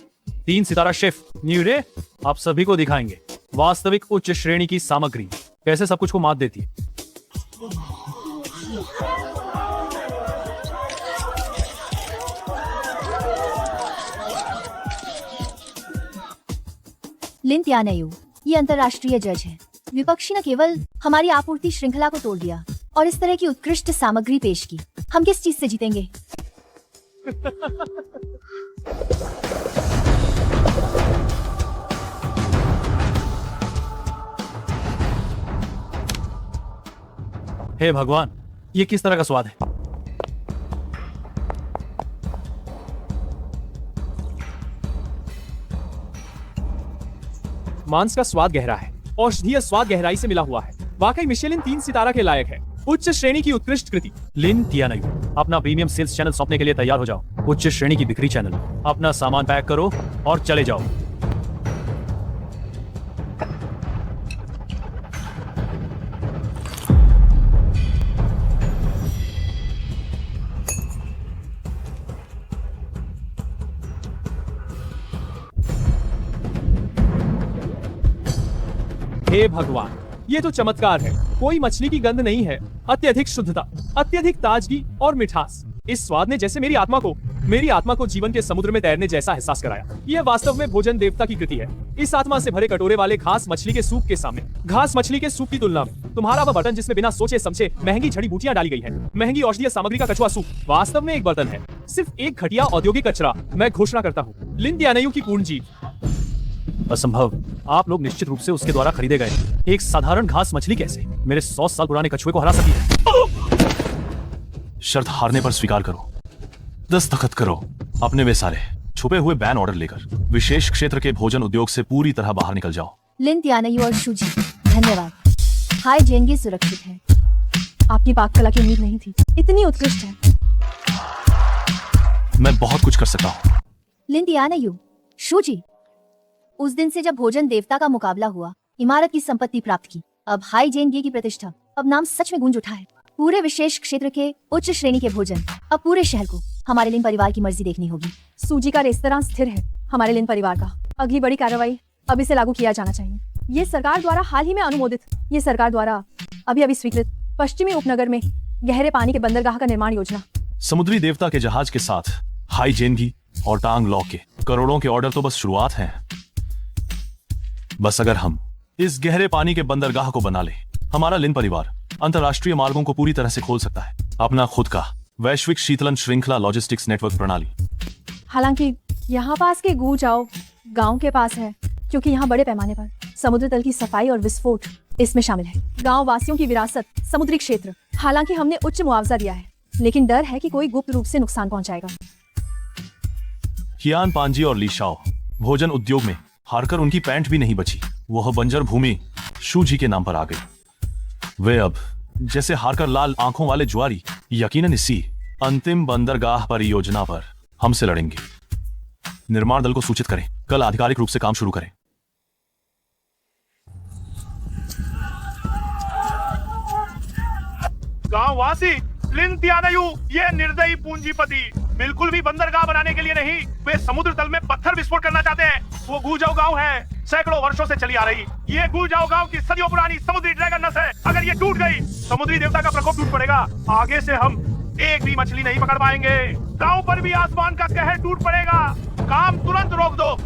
C: 3 सितारा शेफ न्यूरे आप सभी को दिखाएंगे वास्तविक उच्च श्रेणी की सामग्री कैसे सब कुछ को मात देती है।
G: लिन तियानयू, ये अंतर्राष्ट्रीय जज है। विपक्षी न केवल हमारी आपूर्ति श्रृंखला को तोड़ दिया और इस तरह की उत्कृष्ट सामग्री पेश की। हम किस चीज से जीतेंगे?
C: हे भगवान, ये किस तरह का स्वाद है? मांस का स्वाद गहरा है, औषधीय स्वाद गहराई से मिला हुआ है। वाकई मिशेलिन 3 सितारा के लायक है। उच्च श्रेणी की उत्कृष्ट कृति। लिन तियानयू, अपना प्रीमियम सेल्स चैनल सौंपने के लिए तैयार हो जाओ। उच्च श्रेणी की बिक्री चैनल। अपना सामान पैक करो और चले जाओ। हे भगवान, ये तो चमत्कार है। कोई मछली की गंध नहीं है। अत्यधिक शुद्धता, अत्यधिक ताजगी और मिठास। इस स्वाद ने जैसे मेरी आत्मा को जीवन के समुद्र में तैरने जैसा एहसास कराया। यह वास्तव में भोजन देवता की कृति है। इस आत्मा से भरे कटोरे वाले घास मछली के सूप के सामने, घास मछली के सूप की तुलना में तुम्हारा वह बर्तन जिसमें बिना सोचे समझे महंगी जड़ी बूटियां डाली गई हैं, महंगी औषधीय सामग्री का कछुआ सूप वास्तव में एक बर्तन है, सिर्फ एक घटिया औद्योगिक कचरा। मैं घोषणा करता हूँ, लिन तियानयू की पूर्ण जीत। असंभव। आप लोग निश्चित रूप से उसके द्वारा खरीदे गए एक साधारण घास मछली कैसे मेरे 100 साल पुराने कछुए को हरा सकी है?
D: शर्त हारने पर स्वीकार करो, दस्तखत करो अपने वे सारे छुपे हुए बैन ऑर्डर लेकर विशेष क्षेत्र के भोजन उद्योग से पूरी तरह बाहर निकल जाओ।
G: लिन तियानायू और शूजी, धन्यवाद। हाई जेनगी सुरक्षित है।
B: आपकी पाक कला की उम्मीद नहीं थी, इतनी उत्कृष्ट है।
D: मैं बहुत कुछ कर सकता हूँ।
G: लिन तियानायू, शूजी, उस दिन से जब भोजन देवता का मुकाबला हुआ, इमारत की संपत्ति प्राप्त की, अब हाई जेनगी की प्रतिष्ठा, अब नाम सच में गूंज उठा है। पूरे विशेष क्षेत्र के उच्च श्रेणी के भोजन, अब पूरे शहर को हमारे लिन परिवार की मर्जी देखनी होगी।
B: सूजी का रेस्तरां स्थिर है हमारे लिन परिवार का। अगली बड़ी कार्रवाई अब इसे लागू किया जाना चाहिए। ये सरकार द्वारा हाल ही में अनुमोदित, ये सरकार द्वारा अभी स्वीकृत पश्चिमी उपनगर में गहरे पानी के बंदरगाह का निर्माण योजना।
D: समुद्री देवता के जहाज के साथ हाई जेनगी और टांग लॉ के करोड़ों के ऑर्डर तो बस शुरुआत हैं। बस अगर हम इस गहरे पानी के बंदरगाह को बना ले, हमारा लिन परिवार अंतरराष्ट्रीय मार्गों को पूरी तरह से खोल सकता है, अपना खुद का वैश्विक शीतलन श्रृंखला लॉजिस्टिक्स नेटवर्क प्रणाली।
B: हालांकि यहाँ पास के गुजाओ गांव के पास है, क्योंकि यहाँ बड़े पैमाने पर समुद्र तल की सफाई और विस्फोट इसमें शामिल है। गांव वासियों की विरासत समुद्री क्षेत्र, हालांकि हमने उच्च मुआवजा दिया है, लेकिन डर है कि कोई गुप्त रूप से नुकसान पहुंचाएगा।
D: कियान पांजी और लीशाओ भोजन उद्योग में हारकर उनकी पैंट भी नहीं बची। वह बंजर भूमि शूजी के नाम पर आ गई। वे अब जैसे हारकर लाल आंखों वाले जुआरी यकीनन इसी अंतिम बंदरगाह परियोजना पर हमसे लड़ेंगे। निर्माण दल को सूचित करें, कल आधिकारिक रूप से काम शुरू करें।
I: गांववासी, लिन तियानायू ये निर्दयी पूंजीपति बिल्कुल भी बंदरगाह बनाने के लिए नहीं, वे समुद्र तल में पत्थर विस्फोट करना चाहते हैं। वो गुजाओ गांव है, सैकड़ों वर्षों से चली आ रही। ये गुजाओ गांव की सदियों पुरानी समुद्री ड्रैगन नस है। अगर ये टूट गई, समुद्री देवता का प्रकोप टूट पड़ेगा। आगे से हम एक भी मछली नहीं पकड़ पाएंगे। गांव पर भी आसमान का कहर टूट पड़ेगा। काम तुरंत रोक दो।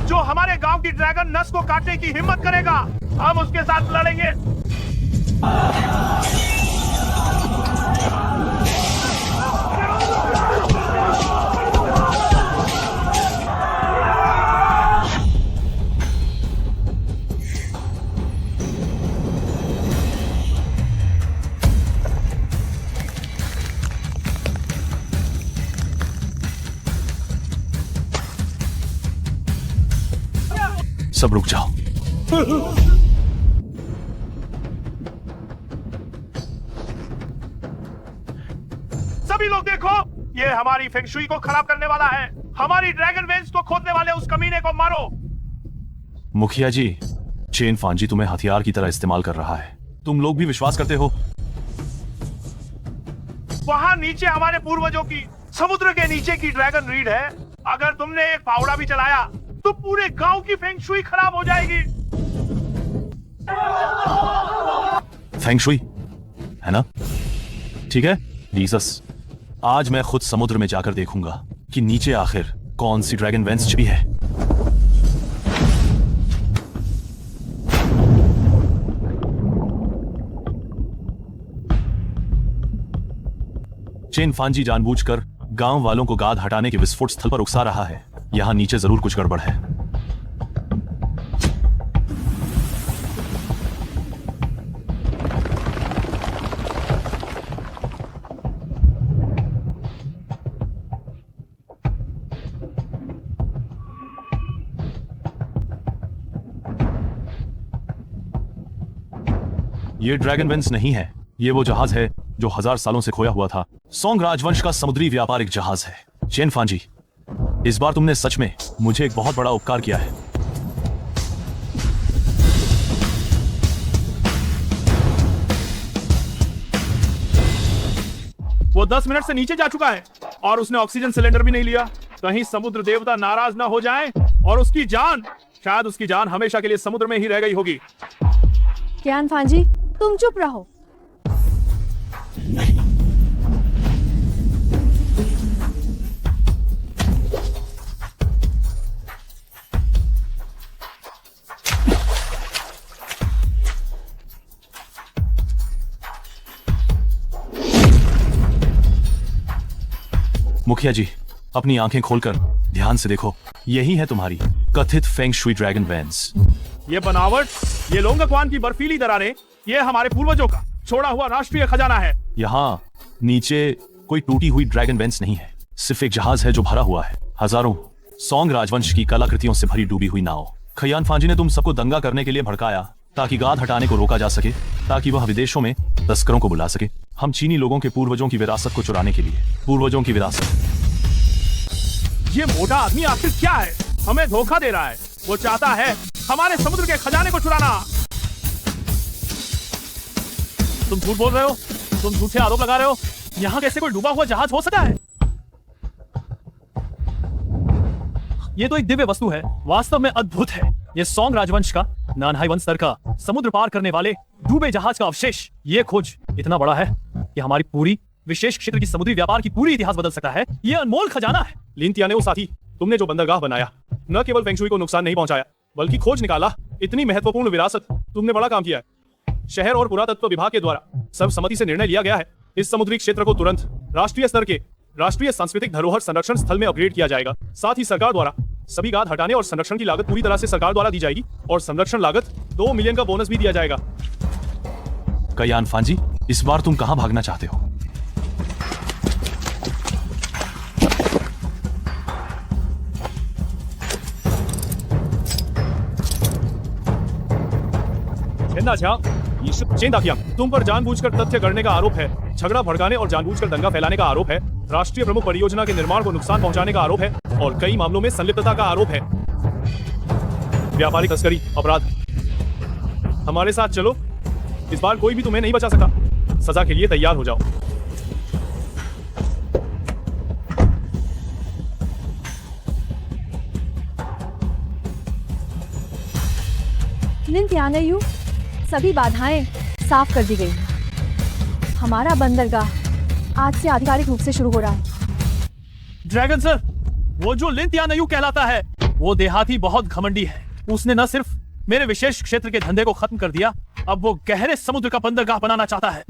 I: जो हमारे गांव की ड्रैगन नस को काटने की हिम्मत करेगा, हम उसके साथ लड़ेंगे।
D: सब रुक जाओ।
I: सभी लोग देखो, ये हमारी फेंगशुई को खराब करने वाला है। हमारी ड्रैगन वेंस को खोदने वाले उस कमीने को मारो।
D: मुखिया जी, चेन फांजी तुम्हें हथियार की तरह इस्तेमाल कर रहा है। तुम लोग भी विश्वास करते हो?
I: वहां नीचे हमारे पूर्वजों की समुद्र के नीचे की ड्रैगन रीड है। अगर तुमने एक फावड़ा भी चलाया तो पूरे गांव की फेंगशुई खराब हो जाएगी।
D: फेंगशुई है ना? ठीक है जीसस, आज मैं खुद समुद्र में जाकर देखूंगा कि नीचे आखिर कौन सी ड्रैगन वेंस छिपी है। चेन फांजी जानबूझकर गांव वालों को गाद हटाने के विस्फोट स्थल पर उकसा रहा है। यहां नीचे जरूर कुछ गड़बड़ है। ये ड्रैगन वेंस नहीं है, ये वो जहाज है जो 1000 सालों से खोया हुआ था। सोंग राजवंश का समुद्री व्यापारिक जहाज है। चेन फांजी, इस बार तुमने सच में मुझे एक बहुत बड़ा उपकार किया है।
I: वो 10 मिनट से नीचे जा चुका है और उसने ऑक्सीजन सिलेंडर भी नहीं लिया। कहीं समुद्र देवता नाराज ना हो जाए और उसकी जान हमेशा के लिए समुद्र में ही रह गई होगी।
B: कियान फांजी, तुम चुप रहो।
D: मुखिया जी, अपनी आंखें खोलकर ध्यान से देखो। यही है तुम्हारी कथित फेंगशुई ड्रैगन वेंस।
I: ये बनावट, ये लोंगक्वान की बर्फीली दरारें, ये हमारे पूर्वजों का छोड़ा हुआ राष्ट्रीय खजाना है।
D: यहाँ नीचे कोई टूटी हुई ड्रैगन वेंस नहीं है, सिर्फ एक जहाज है जो भरा हुआ है हजारों सोंग राजवंश की कलाकृतियों से भरी डूबी हुई नाव। खयान फांजी ने तुम सबको दंगा करने के लिए भड़काया ताकि गाद हटाने को रोका जा सके, ताकि वह विदेशों में तस्करों को बुला सके। हम चीनी लोगों के पूर्वजों की विरासत को चुराने के लिए, पूर्वजों की विरासत।
I: ये मोटा आदमी आखिर क्या है? हमें धोखा दे रहा है। वो चाहता है हमारे समुद्र के खजाने को चुराना।
C: तुम झूठ बोल रहे हो, तुम झूठे आरोप लगा रहे हो। यहाँ कैसे कोई डूबा हुआ जहाज हो सकता है? ये तो एक दिव्य वस्तु है, वास्तव में अद्भुत है। ये सोंग राजवंश का नानहाई वंश स्तर का समुद्र पार करने वाले डूबे जहाज का अवशेष। ये खोज इतना बड़ा है कि हमारी पूरी विशेष क्षेत्र की समुद्री व्यापार की पूरी इतिहास बदल सकता है। ये अनमोल खजाना है।
I: लिनतियानेऊ साथी, तुमने जो बंदरगाह बनाया, न केवल फेंगशुई को नुकसान नहीं पहुंचाया, बल्कि खोज निकाला। इतनी महत्वपूर्ण विरासत, तुमने बड़ा काम किया है। शहर और पुरातत्व विभाग के द्वारा सर्वसम्मति से निर्णय लिया गया है, इस समुद्री क्षेत्र को तुरंत राष्ट्रीय स्तर के राष्ट्रीय सांस्कृतिक धरोहर संरक्षण स्थल में अपग्रेड किया जाएगा। साथ ही सरकार द्वारा सभी गाद हटाने और संरक्षण की लागत पूरी तरह से सरकार द्वारा दी जाएगी और संरक्षण लागत 2 मिलियन का बोनस भी दिया जाएगा।
D: कयान फांजी, इस बार तुम कहां भागना चाहते हो?
I: तुम पर जानबूझकर तथ्य गढ़ने का आरोप है, झगड़ा भड़काने और जानबूझकर दंगा फैलाने का आरोप है, राष्ट्रीय प्रमुख परियोजना के निर्माण को नुकसान पहुंचाने का आरोप है और कई मामलों में संलिप्तता का आरोप है। व्यापारिक तस्करी अपराध। हमारे साथ चलो, इस बार कोई भी तुम्हें नहीं बचा सका। सजा के लिए तैयार हो जाओ।
G: लिनतियानेऊ, सभी बाधाएं साफ कर दी गई हैं। हमारा बंदरगाह आज से आधिकारिक रूप से शुरू हो रहा है।
C: ड्रैगन सर, वो जो लिनतियानेऊ कहलाता है, वो देहाती बहुत घमंडी है। उसने न सिर्फ मेरे विशेष क्षेत्र के धंधे को खत्म कर दिया, अब वो गहरे समुद्र का बंदरगाह बनाना चाहता है।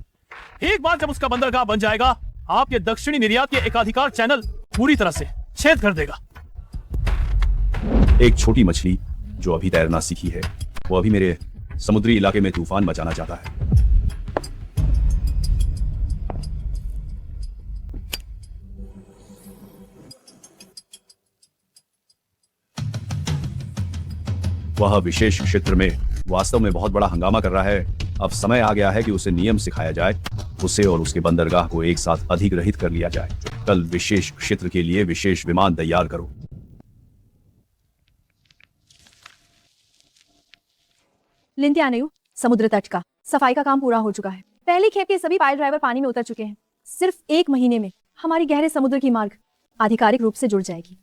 C: एक बार जब उसका बंदरगाह बन जाएगा, आपके दक्षिणी निर्यात के एकाधिकार चैनल पूरी तरह से छेद कर देगा।
J: एक छोटी मछली जो अभी तैरना सीखी है, वो अभी मेरे समुद्री इलाके में तूफान मचाना चाहता है। वह विशेष क्षेत्र में वास्तव में बहुत बड़ा हंगामा कर रहा है। अब समय आ गया है कि उसे नियम सिखाया जाए, उसे और उसके बंदरगाह को एक साथ अधिग्रहित कर लिया जाए। कल विशेष क्षेत्र के लिए विशेष विमान तैयार करो।
G: लिनतियानेऊ, समुद्र तट का सफाई का काम पूरा हो चुका है। पहली खेप के सभी पाइल ड्राइवर पानी में उतर चुके हैं। सिर्फ 1 महीने में हमारी गहरे समुद्र की मार्ग आधिकारिक रूप से जुड़ जाएगी।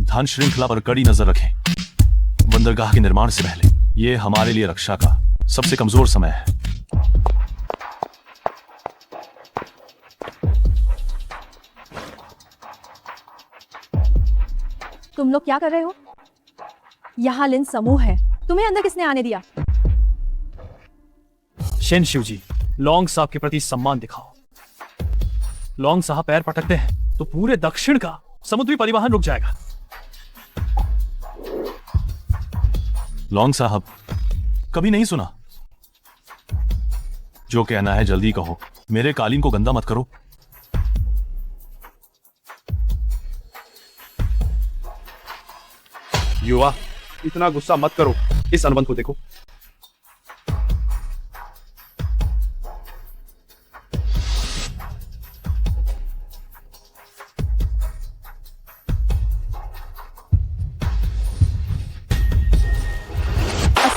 D: धन श्रृंखला पर कड़ी नजर रखें। बंदरगाह के निर्माण से पहले ये हमारे लिए रक्षा का सबसे कमजोर समय है।
G: तुम लोग क्या कर रहे हो? यहाँ लिन समूह है, तुम्हें अंदर किसने आने दिया?
C: शेन शिवजी, लॉन्ग साहब के प्रति सम्मान दिखाओ। लॉन्ग साहब पैर पटकते हैं तो पूरे दक्षिण का समुद्री परिवहन रुक जाएगा।
D: लॉन्ग साहब, कभी नहीं सुना। जो कहना है जल्दी कहो, मेरे कालीन को गंदा मत करो।
I: युवा, इतना गुस्सा मत करो। इस अनुबंध को देखो।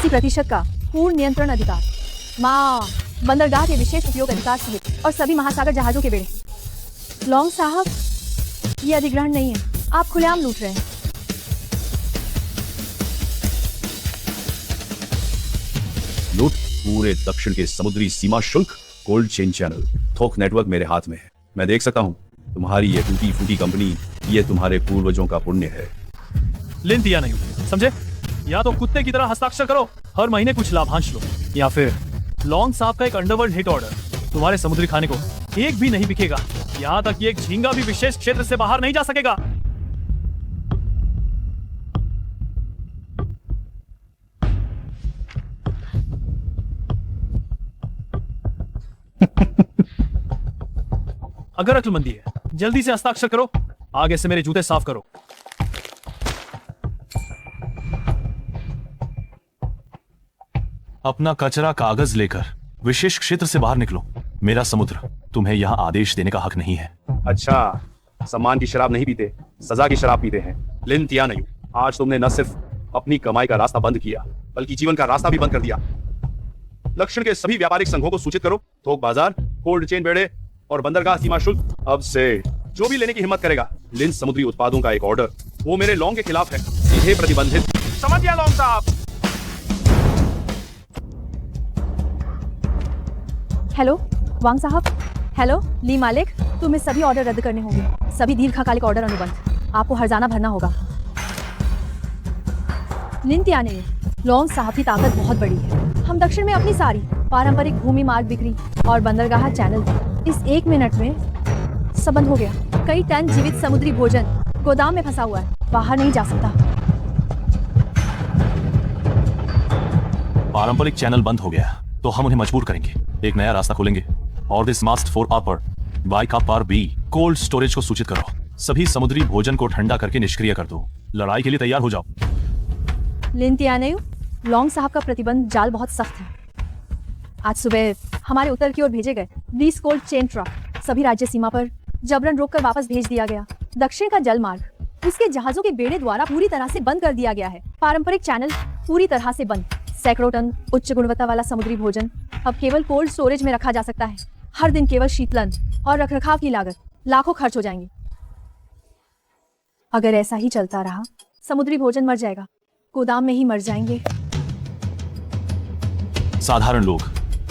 G: प्रतिशत का पूर्ण नियंत्रण अधिकार, बंदरगाह के विशेष उपयोग अधिकार सहित और सभी महासागर जहाजों के बेड़े। लॉन्ग साहब, ये अधिग्रहण नहीं है, आप खुलेआम लूट रहे हैं।
J: लूट पूरे दक्षिण के समुद्री सीमा शुल्क, कोल्ड चेन चैनल, थोक नेटवर्क मेरे हाथ में है। मैं देख सकता हूं तुम्हारी ये टूटी फूटी कंपनी, ये तुम्हारे पूर्वजों का पुण्य है।
C: लिनतियानेऊ, समझे? या तो कुत्ते की तरह हस्ताक्षर करो, हर महीने कुछ लाभांश लो, या फिर लॉन्ग साहब का एक अंडरवर्ल्ड हिट ऑर्डर। तुम्हारे समुद्री खाने को एक भी नहीं बिकेगा, यहाँ तक कि एक झींगा भी विशेष क्षेत्र से बाहर नहीं जा सकेगा। अगर अक्लमंदी है, जल्दी से हस्ताक्षर करो। आगे से मेरे जूते साफ करो।
D: अपना कचरा कागज लेकर विशेष क्षेत्र से बाहर निकलो। मेरा समुद्र तुम्हें यहाँ आदेश देने का हक नहीं है।
J: अच्छा, सम्मान की शराब नहीं पीते, सजा की शराब पीते हैं। लिन तियानयू, आज तुमने न सिर्फ अपनी कमाई का रास्ता बंद किया, बल्कि जीवन का रास्ता भी बंद कर दिया। लक्षण के सभी व्यापारिक संघों को सूचित करो। थोक बाजार, कोल्ड चेन बेड़े और बंदरगाह सीमा शुल्क, अब से जो भी लेने की हिम्मत करेगा लिन समुद्री उत्पादों का एक ऑर्डर, वो मेरे लॉन्ग के खिलाफ है, सीधे प्रतिबंधित।
I: समझ गया लॉन्ग साहब।
B: हेलो वांग साहब। हेलो ली मालिक, तुम्हें सभी ऑर्डर रद्द करने होंगे। सभी दीर्घकालिक ऑर्डर अनुबंध। आपको हर्जाना भरना होगा। लिन तियानयू, लॉन्ग साहब की ताकत बहुत बड़ी है। हम दक्षिण में अपनी सारी पारंपरिक भूमि मार्ग बिक्री और बंदरगाह चैनल इस 1 मिनट में सब बंद हो गया। कई टन जीवित समुद्री भोजन गोदाम में फंसा हुआ है, बाहर नहीं जा सकता।
D: पारंपरिक चैनल बंद हो गया तो हम उन्हें मजबूर करेंगे, एक नया रास्ता खोलेंगे। और दिस मास्ट फॉर अपर बाई का पार बी कोल्ड स्टोरेज को सूचित करो। सभी समुद्री भोजन को ठंडा करके निष्क्रिय कर दो। लड़ाई के लिए तैयार हो जाओ।
B: लिन तियानयू, लॉन्ग साहब का प्रतिबंध जाल बहुत सख्त है। आज सुबह हमारे उत्तर की ओर भेजे गए 20 कोल्ड चेन ट्रक सभी राज्य सीमा पर जबरन रोककर वापस भेज दिया गया। दक्षिण का जल मार्ग उसके जहाजों के बेड़े द्वारा पूरी तरह से बंद कर दिया गया है। पारंपरिक चैनल पूरी तरह से बंद। सैकड़ों टन उच्च गुणवत्ता वाला समुद्री भोजन अब केवल कोल्ड स्टोरेज में रखा जा सकता है। हर दिन केवल शीतलन और रखरखाव की लागत लाखों खर्च हो जाएंगी। अगर ऐसा ही चलता रहा, समुद्री भोजन मर जाएगा, गोदाम में ही मर जाएंगे।
D: साधारण लोग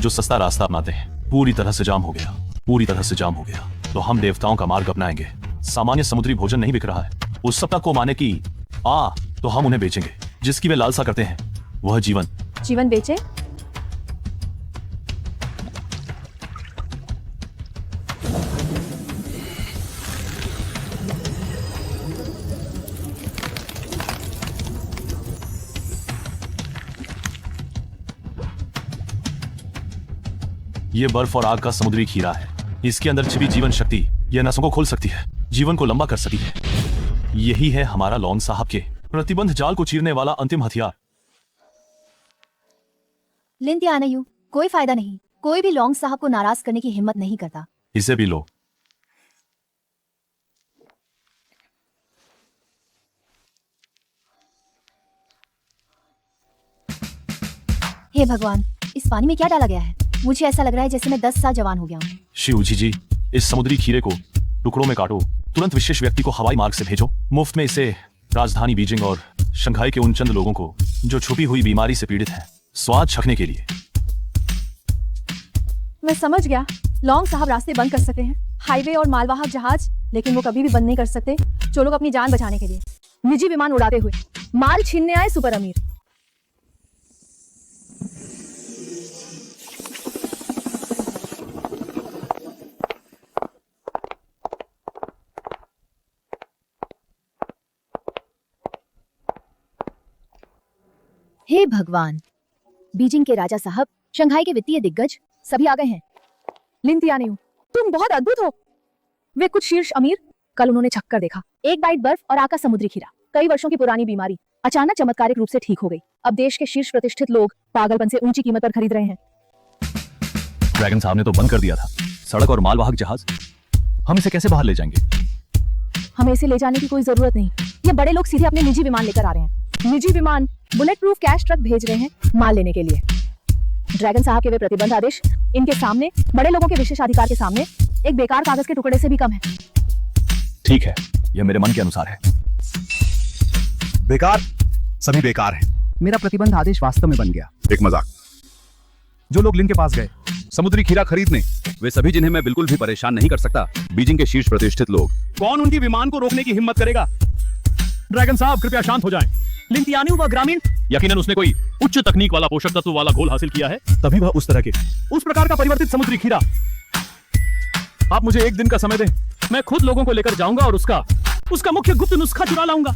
D: जो सस्ता रास्ता अपनाते हैं पूरी तरह से जाम हो गया, पूरी तरह से जाम हो गया। तो हम देवताओं का मार्ग अपनाएंगे। सामान्य समुद्री भोजन नहीं बिक रहा है। उस सप्ताह को माने की तो हम उन्हें बेचेंगे। जिसकी वे लालसा करते हैं वह जीवन
B: बेचे।
D: ये बर्फ और आग का समुद्री खीरा है। इसके अंदर छिपी जीवन शक्ति यह नसों को खोल सकती है, जीवन को लंबा कर सकती है। यही है हमारा लॉन्ग साहब के प्रतिबंध जाल को चीरने वाला अंतिम हथियार।
G: लिन तियानयू, कोई फायदा नहीं। कोई भी लॉन्ग साहब को नाराज करने की हिम्मत नहीं करता।
D: इसे भी लो।
G: हे भगवान, इस पानी में क्या डाला गया है? मुझे ऐसा लग रहा है जैसे मैं 10 साल जवान हो गया हूँ।
D: शिवजी जी, इस समुद्री खीरे को टुकड़ों में काटो। तुरंत विशेष व्यक्ति को हवाई मार्ग से भेजो। मुफ्त में इसे राजधानी बीजिंग और शंघाई के उन चंद लोगों को जो छुपी हुई बीमारी से पीड़ित हैं, स्वाद चखने के लिए।
B: मैं समझ गया। लॉन्ग साहब रास्ते बंद कर सकते हैं, हाईवे और मालवाहक जहाज, लेकिन वो कभी भी बंद नहीं कर सकते जो लोग अपनी जान बचाने के लिए निजी विमान उड़ाते हुए माल छीनने आए सुपर अमीर।
G: हे भगवान, बीजिंग के राजा साहब, शंघाई के वित्तीय दिग्गज सभी आ गए हैं।
B: लिन तियानयू, तुम बहुत अद्भुत हो। वे कुछ शीर्ष अमीर, कल उन्होंने छक्कर देखा।
G: 1 बाइट बर्फ और आका समुद्री खीरा,
B: कई वर्षों की पुरानी बीमारी अचानक चमत्कारिक रूप से ठीक हो गई। अब देश के शीर्ष प्रतिष्ठित लोग पागलपन से ऊंची कीमत पर खरीद रहे हैं।
J: ड्रैगन साहब ने तो बंद कर दिया था सड़क और मालवाहक जहाज। हम इसे कैसे बाहर ले जाएंगे?
B: हमें इसे ले जाने की कोई जरूरत नहीं। ये बड़े लोग सीधे अपने निजी विमान लेकर आ रहे हैं। निजी विमान बुलेट प्रूफ कैश ट्रक भेज रहे हैं माल लेने के लिए। ड्रैगन साहब के वे प्रतिबंध आदेश इनके सामने, बड़े लोगों के विशेषाधिकार के सामने, एक बेकार कागज के टुकड़े से भी कम है।
J: ठीक है, यह मेरे मन के अनुसार है।
K: बेकार, सभी बेकार हैं। मेरा प्रतिबंध आदेश वास्तव में बन गया।
J: एक मजाक।
K: जो लोग लिन के पास गए समुद्री खीरा खरीदने,
J: वे सभी जिन्हें मैं बिल्कुल भी परेशान नहीं कर सकता। बीजिंग के शीर्ष प्रतिष्ठित लोग।
K: कौन उनकी विमान को रोकने की हिम्मत करेगा?
C: ड्रैगन साहब कृपया शांत हो जाएं। लिन तियानयू व ग्रामीण,
D: यकीनन उसने कोई उच्च तकनीक वाला पोषक तत्व वाला घोल हासिल किया है,
K: तभी वह उस तरह के
C: उस प्रकार का परिवर्तित समुद्री खीरा। आप मुझे 1 दिन का समय दें, मैं खुद लोगों को लेकर जाऊंगा और उसका मुख्य गुप्त नुस्खा चुरा लाऊंगा।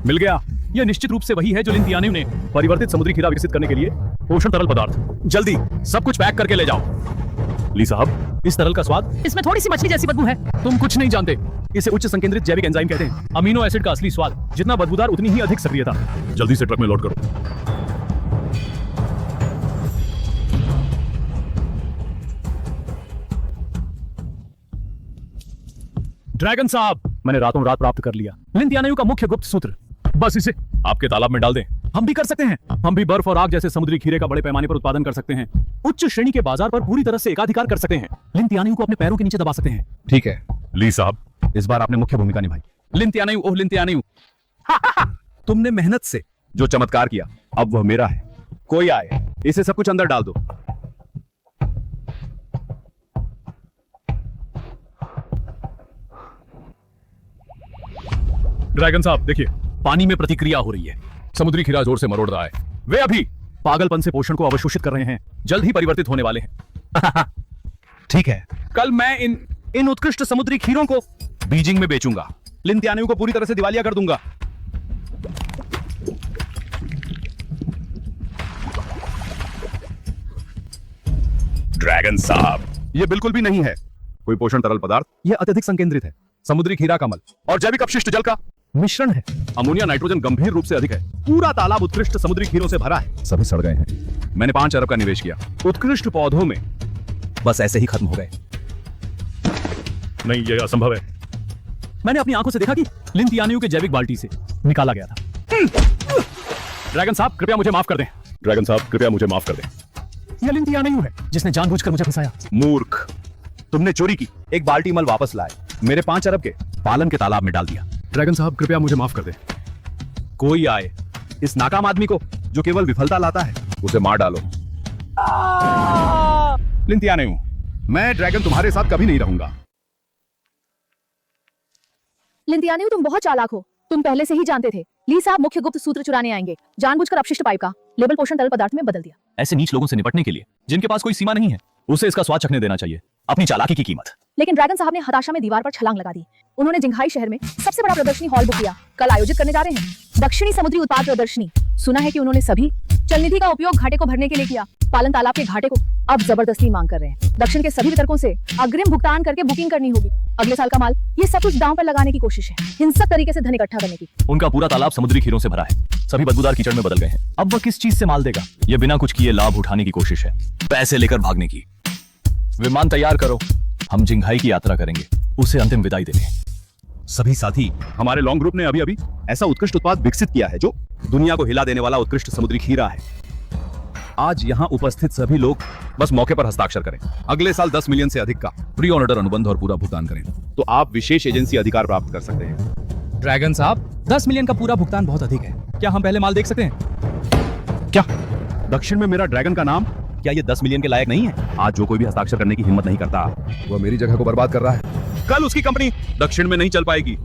K: मिल गया। यह निश्चित रूप से वही है जो लिन तियानियों ने परिवर्तित समुद्री खीरा विकसित करने के लिए पोषण तरल पदार्थ। जल्दी सब कुछ पैक करके ले जाओ। ली साहब, इस तरल का स्वाद, इसमें थोड़ी सी मछली जैसी बदबू है। तुम कुछ नहीं जानते, इसे उच्च संकेंद्रित जैविक एंजाइम कहते हैं। अमीनो एसिड का असली स्वाद जितना बदबूदार उतनी ही अधिक सक्रियता। जल्दी से ट्रक में लोड करो। ड्रैगन साहब, मैंने रातों रात प्राप्त कर लिया लिन तियानियों का मुख्य गुप्त सूत्र। बस इसे आपके तालाब में डाल दें। हम भी कर सकते हैं। हम भी बर्फ और आग जैसे समुद्री खीरे का बड़े पैमाने पर उत्पादन कर सकते हैं। उच्च श्रेणी के बाजार पर पूरी तरह से एकाधिकार कर सकते हैं। लिन तियानियों को अपने पैरों के नीचे दबा सकते हैं। ठीक है ली साहब, इस बार आपने मुख्य भूमिका निभाई। लिन तियानियों, ओह लिन तियानियों, तुमने मेहनत से जो चमत्कार किया अब वह मेरा है। कोई आए, इसे सब कुछ अंदर डाल दो। ड्रैगन साहब देखिए, पानी में प्रतिक्रिया हो रही है। समुद्री खीरा जोर से मरोड़ रहा है। वे अभी पागलपन से पोषण को अवशोषित कर रहे हैं। जल्द ही परिवर्तित होने वाले हैं। ठीक है, कल मैं इन उत्कृष्ट समुद्री खीरों को बीजिंग में बेचूंगा। लिन तियानियों को पूरी तरह से दिवालिया कर दूंगा। ड्रैगन साहब, यह बिल्कुल भी नहीं है कोई पोषण तरल पदार्थ। यह अत्यधिक संकेंद्रित है। समुद्री खीरा का मल और जैविक अपशिष्ट जल का मिश्रण है। अमोनिया नाइट्रोजन गंभीर रूप से अधिक है। पूरा तालाब उत्कृष्ट समुद्री खीरों से भरा है। सभी सड़ गए हैं। मैंने 5 अरब का निवेश किया। उत्कृष्ट पौधों में बस ऐसे ही खत्म हो गए। नहीं, यह असंभव है। मैंने अपनी आंखों से देखा कि लिन तियानियों के जैविक बाल्टी से निकाला गया था। ड्रैगन साहब कृपया मुझे माफ कर दें। ड्रैगन साहब कृपया मुझे माफ कर दें। यह लिन तियानियों है जिसने जानबूझकर मुझे फंसाया। मूर्ख, तुमने चोरी की, एक बाल्टी मल वापस लाए, मेरे 5 अरब के पालन के तालाब में डाल दिया। ड्रैगन साहब कृपया मुझे माफ कर दें। कोई आए, इस नाकाम आदमी को जो केवल विफलता लाता है उसे मार डालो। लिन तियानियों, मैं ड्रैगन तुम्हारे साथ कभी नहीं रहूंगा।
G: लिन तियानियों, तुम बहुत चालाक हो। तुम पहले से ही जानते थे ली साहब मुख्य गुप्त सूत्र चुराने आएंगे। जानबूझकर अपशिष्ट पाइप का लेबल पोषण तरल पदार्थ में बदल दिया।
D: ऐसे नीच लोगों से निपटने के लिए जिनके पास कोई सीमा नहीं है, उसे इसका स्वाद चखने देना चाहिए, अपनी चालाकी की कीमत।
G: लेकिन ड्रैगन साहब ने हताशा में दीवार पर छलांग लगा दी। उन्होंने जिंघाई शहर में सबसे बड़ा प्रदर्शनी हॉल बुक किया। कल आयोजित करने जा रहे हैं दक्षिणी समुद्री उत्पाद प्रदर्शनी। सुना है कि उन्होंने सभी चल निधि का उपयोग घाटे को भरने के लिए किया। पालन तालाब के घाटे को अब जबरदस्ती मांग कर रहे हैं। दक्षिण के सभी वितरकों से अग्रिम भुगतान करके बुकिंग करनी होगी। अगले साल का माल ये सब कुछ दांव पर लगाने की कोशिश है, हिंसक तरीके से धन इकट्ठा करने की।
D: उनका पूरा तालाब समुद्री खीरों से भरा है। सभी बदबूदार कीचड़ में बदल गए हैं। अब वह किस चीज से माल देगा? ये बिना कुछ किए लाभ उठाने की कोशिश है, पैसे लेकर भागने की। विमान तैयार करो, हम जिंघाई की यात्रा करेंगे, उसे अंतिम विदाई देंगे।
J: सभी साथी, हमारे लॉन्ग ग्रुप ने अभी अभी ऐसा उत्कृष्ट उत्पाद विकसित किया है जो दुनिया को हिला देने वाला उत्कृष्ट समुद्री खीरा है। आज यहाँ उपस्थित सभी लोग बस मौके पर हस्ताक्षर करें। अगले साल 10 मिलियन से अधिक का प्री ऑर्डर अनुबंध और पूरा भुगतान करें तो आप विशेष एजेंसी अधिकार प्राप्त कर सकते हैं।
E: ड्रैगन साहब, 10 मिलियन का पूरा भुगतान बहुत अधिक है। क्या हम पहले माल देख सकते हैं?
J: क्या दक्षिण में मेरा ड्रैगन का नाम, क्या ये 10 मिलियन के लायक नहीं है? आज जो कोई भी हस्ताक्षर करने की हिम्मत नहीं करता, वह मेरी जगह को बर्बाद कर रहा है। कल उसकी कंपनी दक्षिण में नहीं चल पाएगी।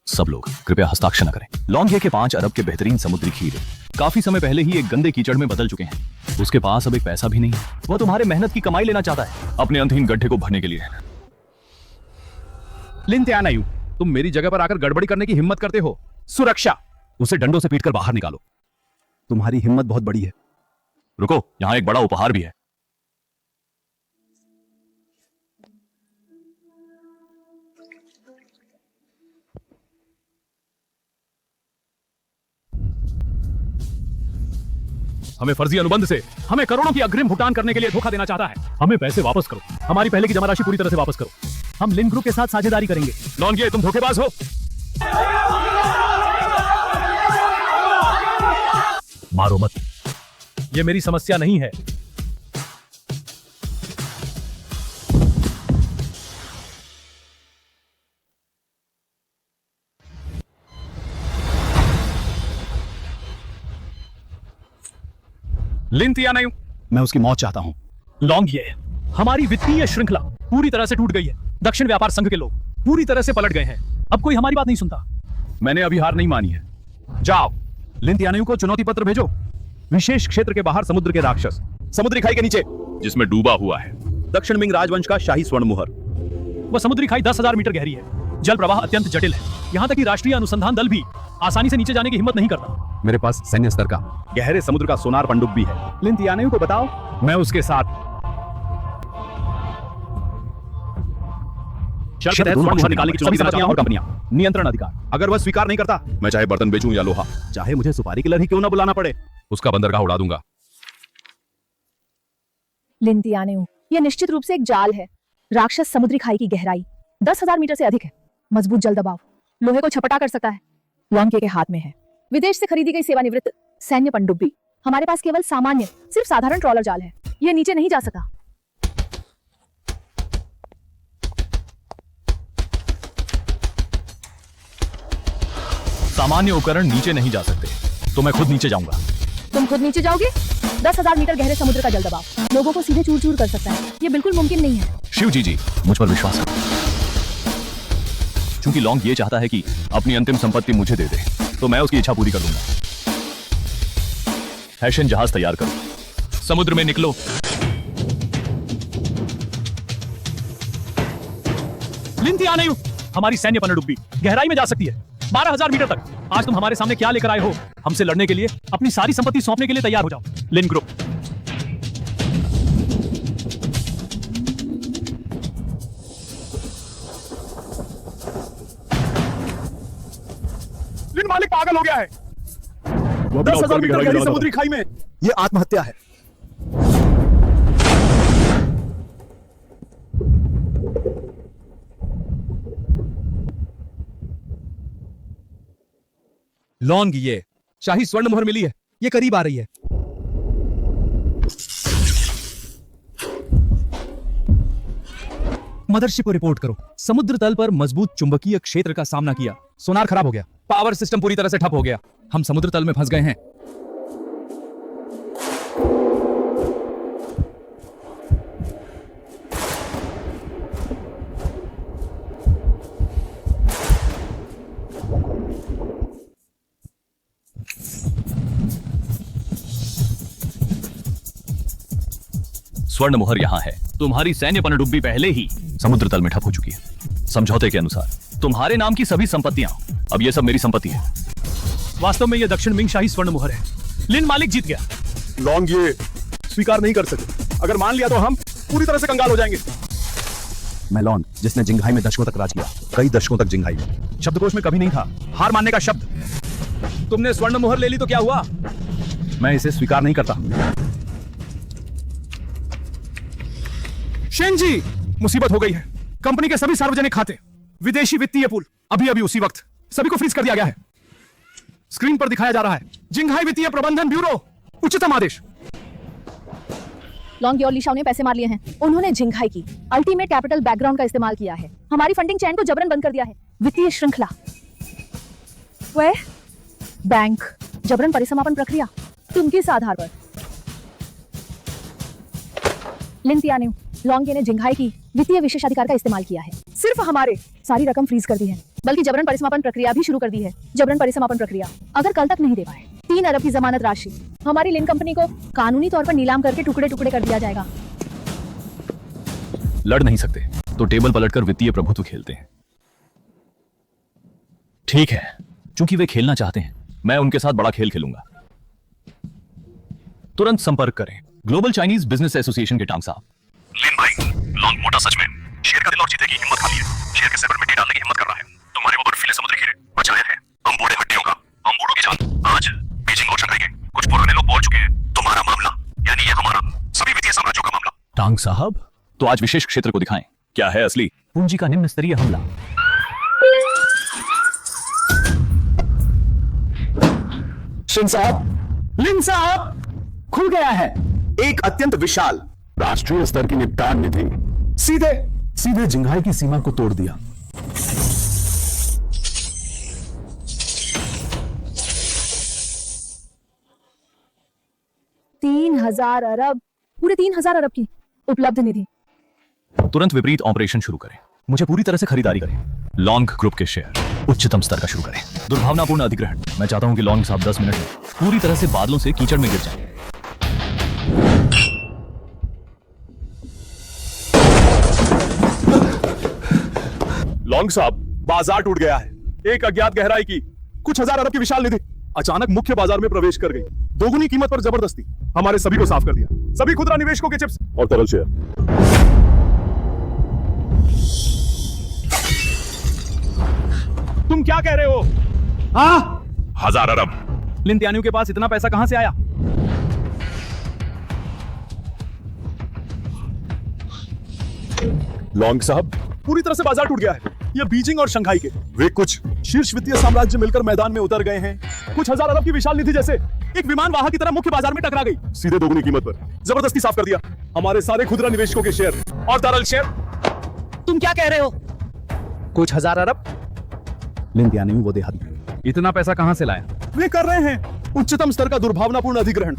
D: सब लोग कृपया हस्ताक्षर न करें। लॉन्गिया के 5 अरब के बेहतरीन समुद्री खीरे काफी समय पहले ही एक गंदे कीचड़ में बदल चुके हैं। उसके पास अब एक पैसा भी नहीं है। वह तुम्हारे मेहनत की कमाई लेना चाहता है अपने अंतहीन गड्ढे को भरने के लिए।
J: लिन तियानियों, तुम मेरी जगह पर आकर गड़बड़ी करने की हिम्मत करते हो। सुरक्षा, उसे डंडों से पीटकर बाहर निकालो। तुम्हारी हिम्मत बहुत बड़ी है।
D: रुको, यहाँ एक बड़ा उपहार भी है।
K: हमें फर्जी अनुबंध से हमें करोड़ों की अग्रिम भुगतान करने के लिए धोखा देना चाहता है। हमें पैसे वापस करो, हमारी पहले की जमा राशि पूरी तरह से वापस करो। हम लिन ग्रुप के साथ साझेदारी करेंगे। लॉन्गिया, तुम धोखेबाज हो। मारो मत, यह मेरी समस्या नहीं है। लिन तियानियों,
J: मैं उसकी मौत चाहता हूं।
K: लॉन्गिया, हमारी वित्तीय श्रृंखला पूरी तरह से टूट गई है। दक्षिण व्यापार संघ के लोग
C: पूरी तरह से पलट गए हैं। अब कोई हमारी बात नहीं सुनता।
K: मैंने अभी हार नहीं मानी है। जाओ, लिन यानायू को चुनौती पत्र भेजो। विशेष क्षेत्र के बाहर समुद्र के राक्षस, समुद्री खाई के नीचे जिसमें डूबा हुआ है दक्षिण मिंग राजवंश का शाही स्वर्ण मुहर।
C: वह समुद्री खाई 10,000 मीटर गहरी है। जल प्रवाह अत्यंत जटिल है। यहाँ तक कि राष्ट्रीय अनुसंधान दल भी आसानी से नीचे जाने की हिम्मत नहीं करता।
K: मेरे पास सैन्य स्तर का गहरे समुद्र का सोनार पनडुब्बी है। लिन यानायू को बताओ, मैं उसके साथ निकालने की चुनौती देना चाहता हूं। कंपनियां नियंत्रण अधिकार, अगर वह स्वीकार नहीं करता, मैं चाहे बर्तन बेचूं या लोहा, चाहे मुझे सुपारी किलर ही क्यों ना बुलाना पड़े, उसका बंदरगाह उड़ा दूंगा।
L: लिन यानायू, यह निश्चित रूप से एक जाल है। राक्षस समुद्री खाई की गहराई 10,000 मीटर से अधिक है। मजबूत जल दबाव लोहे को छपटा कर सकता है। लॉन्ग के हाथ में है विदेश से खरीदी गई सेवानिवृत्त सैन्य पनडुब्बी। हमारे पास केवल सामान्य, सिर्फ साधारण ट्रॉलर जाल है। यह नीचे नहीं जा सका।
D: सामान्य उपकरण नीचे नहीं जा सकते, तो मैं खुद नीचे जाऊंगा।
L: तुम खुद नीचे जाओगे? 10,000 मीटर गहरे समुद्र का जल दबाव लोगों को सीधे चूर चूर कर सकता है। यह बिल्कुल मुमकिन नहीं है।
D: शिव जी, मुझ पर विश्वास है। चूंकि लॉन्ग ये चाहता है कि अपनी अंतिम संपत्ति मुझे दे दे, तो मैं उसकी इच्छा पूरी कर दूंगा। हैशन जहाज तैयार करो, समुद्र में निकलो।
C: लिन यानायू, हमारी सैन्य पनडुब्बी गहराई में जा सकती है 12,000 मीटर तक। आज तुम हमारे सामने क्या लेकर आए हो? हमसे लड़ने के लिए, अपनी सारी संपत्ति सौंपने के लिए तैयार हो जाओ। लिन ग्रुप।
K: लिन मालिक पागल हो गया है। 10,000 मीटर गहरी समुद्री खाई में यह आत्महत्या है।
E: लॉन्ग, ये शाही स्वर्ण मुहर मिली है। ये करीब आ रही है। मदरशिप को रिपोर्ट करो। समुद्र तल पर मजबूत चुंबकीय क्षेत्र का सामना किया। सोनार खराब हो गया। पावर सिस्टम पूरी तरह से ठप हो गया। हम समुद्र तल में फंस गए हैं।
D: स्वर्ण मुहर यहाँ है। तुम्हारी सैन्य पनडुब्बी पहले ही समुद्र तल में ठप हो चुकी है। समझौते के अनुसार तुम्हारे नाम की सभी संपत्तियां, अब ये सब मेरी संपत्ति है।
C: वास्तव में यह दक्षिण मिंग शाही स्वर्ण मुहर है। लिन मालिक जीत गया।
K: लॉन्ग ये स्वीकार नहीं कर सके। अगर मान लिया तो हम पूरी तरह से कंगाल हो जाएंगे। मैं लॉन्ग, जिसने जिंघाई में दशकों तक राज किया, कई दशकों तक जिंघाई में। शब्दकोश में कभी नहीं था हार मानने का शब्द। तुमने स्वर्ण मुहर ले ली तो क्या हुआ? मैं इसे स्वीकार नहीं करता। शेन जी, मुसीबत हो गई है। कंपनी के सभी सार्वजनिक खाते, विदेशी वित्तीय पूल अभी अभी उसी वक्त सभी को फ्रीज कर दिया गया है। स्क्रीन पर दिखाया जा रहा है जिंघाई वित्तीय प्रबंधन ब्यूरो उच्चतम आदेश।
L: लॉन्ग और लिशाओ ने पैसे मार लिए हैं। उन्होंने जिंघाई की अल्टीमेट कैपिटल बैकग्राउंड का इस्तेमाल किया है। हमारी फंडिंग चैन को जबरन बंद कर दिया है। वित्तीय श्रृंखला, वह बैंक, जबरन परिसमापन प्रक्रिया, तुम किस आधार पर? लिन यानायू, लॉन्ग ने जिंघाई की वित्तीय विशेषाधिकार का इस्तेमाल किया है। सिर्फ हमारे सारी रकम फ्रीज कर दी है, बल्कि जबरन परिसमापन प्रक्रिया भी शुरू कर दी है। जबरन परिसमापन प्रक्रिया अगर कल तक नहीं दे पाए, 3 अरब की जमानत राशि हमारी लिन कंपनी को कानूनी तौर पर नीलाम करके टुकड़े टुकड़े कर दिया जाएगा।
D: लड़ नहीं सकते तो टेबल पलटकर वित्तीय प्रभुत्व खेलते हैं। ठीक है, चूंकि वे खेलना चाहते हैं, मैं उनके साथ बड़ा खेल खेलूंगा। तुरंत संपर्क करें ग्लोबल चाइनीज बिजनेस एसोसिएशन के टांग साहब।
I: लिन भाई, लॉन्ग मोटा सच में शेर का दिल और चीते की हिम्मत खाली है। शेर के सिर पर मिट्टी डालने की हिम्मत कर रहा है। तुम्हारे वो बर्फीले समुद्री कीड़े बचाए हैं हम बूढ़े हड्डियों का, हम बूढ़ों की जान। आज बीजिंग और शंघाई के कुछ पुराने लोग बोल चुके हैं। तुम्हारा मामला, यानी ये हमारा सभी वित्तीय साम्राज्यों का मामला।
D: टांग साहब, तो आज विशेष क्षेत्र को दिखाएं। क्या है असली पूंजी का निम्न स्तरीय हमला?
K: शिन साहब, लिन साहब, खुल गया है एक अत्यंत विशाल राष्ट्रीय स्तर की निपटान निधि। सीधे जिंघाई की सीमा को तोड़ दिया।
L: पूरे 3,000 अरब की उपलब्ध निधि।
D: तुरंत विपरीत ऑपरेशन शुरू करें।
E: मुझे पूरी तरह से खरीदारी करें। लॉन्ग ग्रुप के शेयर उच्चतम स्तर का शुरू करें। दुर्भावनापूर्ण अधिग्रहण। मैं चाहता हूं कि लॉन्ग साहब 10 मिनट में पूरी तरह से बादलों से कीचड़ में गिर जाएं।
K: लॉन्ग साहब, बाजार टूट गया है। एक अज्ञात गहराई की कुछ हजार अरब की विशाल निधि अचानक मुख्य बाजार में प्रवेश कर गई। दोगुनी कीमत पर जबरदस्ती हमारे सभी को साफ कर दिया। सभी खुदरा निवेशकों के चिप्स और तरल शेयर।
E: तुम क्या कह रहे हो?
K: हाँ, 1000 अरब।
E: लिंतियानियों के पास इतना पैसा कहां से आया?
K: लॉन्ग साहब, पूरी तरह से बाजार टूट गया है। यह बीजिंग और शंघाई के वे कुछ शीर्ष वित्तीय साम्राज्य मिलकर मैदान में उतर गए हैं। कुछ हजार अरब की विशाल निधि जैसे एक विमान वाहक की तरह मुख्य बाजार में टकरा गई। सीधे दोगुनी कीमत पर जबरदस्ती साफ कर दिया हमारे सारे खुदरा निवेशकों के शेयर और तरल शेयर।
E: तुम क्या कह रहे हो? कुछ हजार अरब?
K: लिंतियानियों वो देहाती
E: इतना पैसा कहां से लाया?
K: वे कर रहे हैं उच्चतम स्तर का दुर्भावनापूर्ण अधिग्रहण।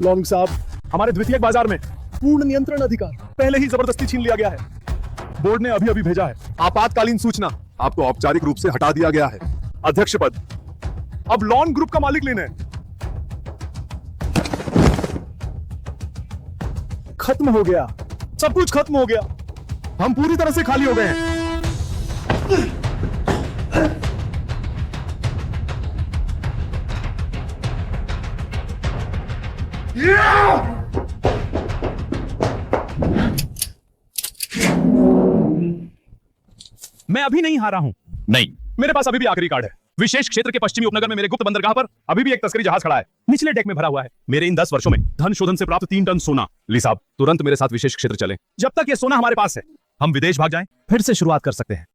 K: लॉन्ग साहब, हमारे द्वितीयक बाजार में पूर्ण नियंत्रण अधिकार पहले ही जबरदस्ती छीन लिया गया है। बोर्ड ने अभी भेजा है आपातकालीन सूचना। आपको औपचारिक रूप से हटा दिया गया है। अध्यक्ष पद अब लॉन ग्रुप का मालिक लेना है। खत्म हो गया, सब कुछ खत्म हो गया। हम पूरी तरह से खाली हो गए हैं।
E: मैं अभी नहीं हारा हूं।
K: नहीं, मेरे पास अभी भी आखिरी कार्ड है। विशेष क्षेत्र के पश्चिमी उपनगर में मेरे गुप्त बंदरगाह पर अभी भी एक तस्करी जहाज खड़ा है। निचले डेक में भरा हुआ है। मेरे इन 10 वर्षों में धन शोधन से प्राप्त 3 टन सोना। ली साहब, तुरंत मेरे साथ विशेष क्षेत्र चलें। जब तक ये सोना हमारे पास है, हम विदेश भाग जाएं, फिर से शुरुआत कर सकते हैं।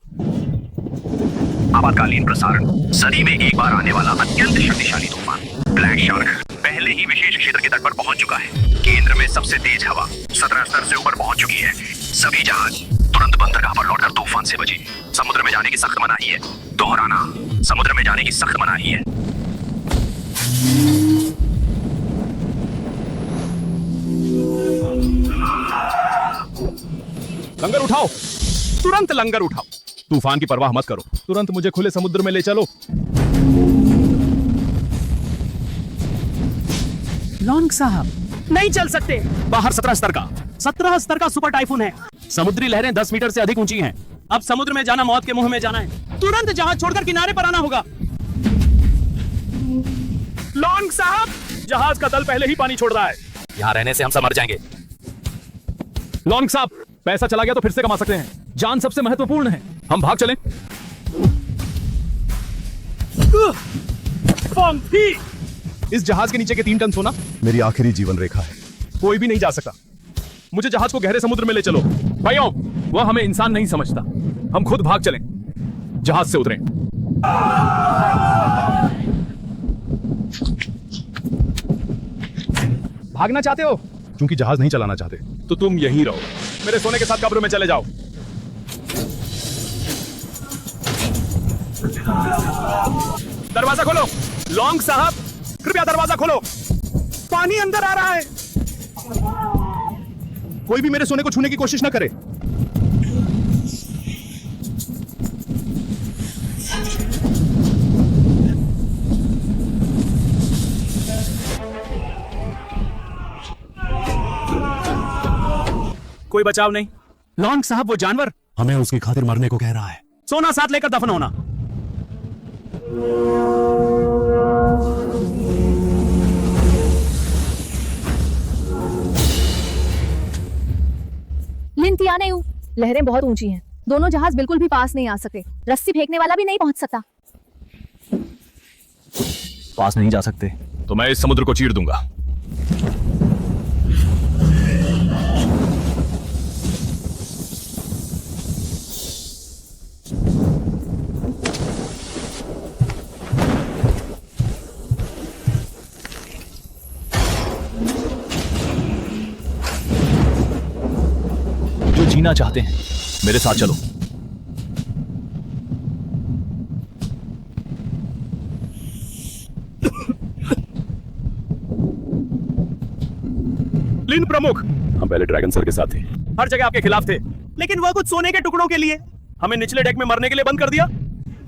M: आपातकालीन प्रसारण। सदी में एक बार आने वाला अत्यंत शक्तिशाली तूफान ब्लैक शार्क पहले ही विशेष क्षेत्र के तट पर पहुंच चुका है। केंद्र में सबसे तेज हवा 17 स्तर से ऊपर पहुंच चुकी है। सभी जहाज तुरंत बंदरगाह पर लौटकर तूफान से बचे। समुद्र में जाने की सख्त मनाही है। दोहराना, समुद्र में जाने की सख्त मनाही है।
K: लंगर उठाओ, तुरंत लंगर उठाओ। तूफान की परवाह मत करो, तुरंत मुझे खुले समुद्र में ले चलो।
C: लॉन्ग साहब, नहीं चल सकते।
K: बाहर 17 स्तर का
C: 17 स्तर का सुपर टाइफून है। समुद्री लहरें 10 मीटर से अधिक ऊंची हैं। अब समुद्र में जाना मौत के मुंह में जाना है। तुरंत जहाज छोड़कर किनारे पर आना होगा।
K: लॉन्ग साहब, जहाज का दल पहले ही पानी छोड़ रहा है।
E: यहां रहने से हम सब मर जाएंगे।
K: लॉन्ग साहब, पैसा चला गया तो फिर से कमा सकते हैं। जान सबसे महत्वपूर्ण है। हम भाग चलें। इस जहाज के नीचे के 3 टन सोना मेरी आखिरी जीवन रेखा है। कोई भी नहीं जा सकता। मुझे जहाज को गहरे समुद्र में ले चलो। भाइयों, वह हमें इंसान नहीं समझता। हम खुद भाग चलें, जहाज से उतरें। भागना चाहते हो? क्योंकि जहाज नहीं चलाना चाहते तो तुम यहीं रहो। मेरे सोने के साथ कब्र में चले जाओ। दरवाजा खोलो। लॉन्ग साहब, कृपया दरवाजा खोलो। पानी अंदर आ रहा है। कोई भी मेरे सोने को छूने की कोशिश न करे।
C: कोई बचाव नहीं। लॉन्ग साहब, वो जानवर
K: हमें उसकी खातिर मरने को कह रहा है।
C: सोना साथ लेकर दफन होना।
L: लिंतियानेऊ, लहरें बहुत ऊंची हैं। दोनों जहाज बिल्कुल भी पास नहीं आ सके। रस्सी फेंकने वाला भी नहीं पहुंच सकता।
E: पास नहीं जा सकते
K: तो मैं इस समुद्र को चीर दूंगा।
E: जो जीना चाहते हैं मेरे साथ चलो।
K: लिन प्रमुख, हम पहले ड्रैगन सर के साथ थे। हर जगह आपके खिलाफ थे।
C: लेकिन वह कुछ सोने के टुकड़ों के लिए हमें निचले डेक में मरने के लिए बंद कर दिया।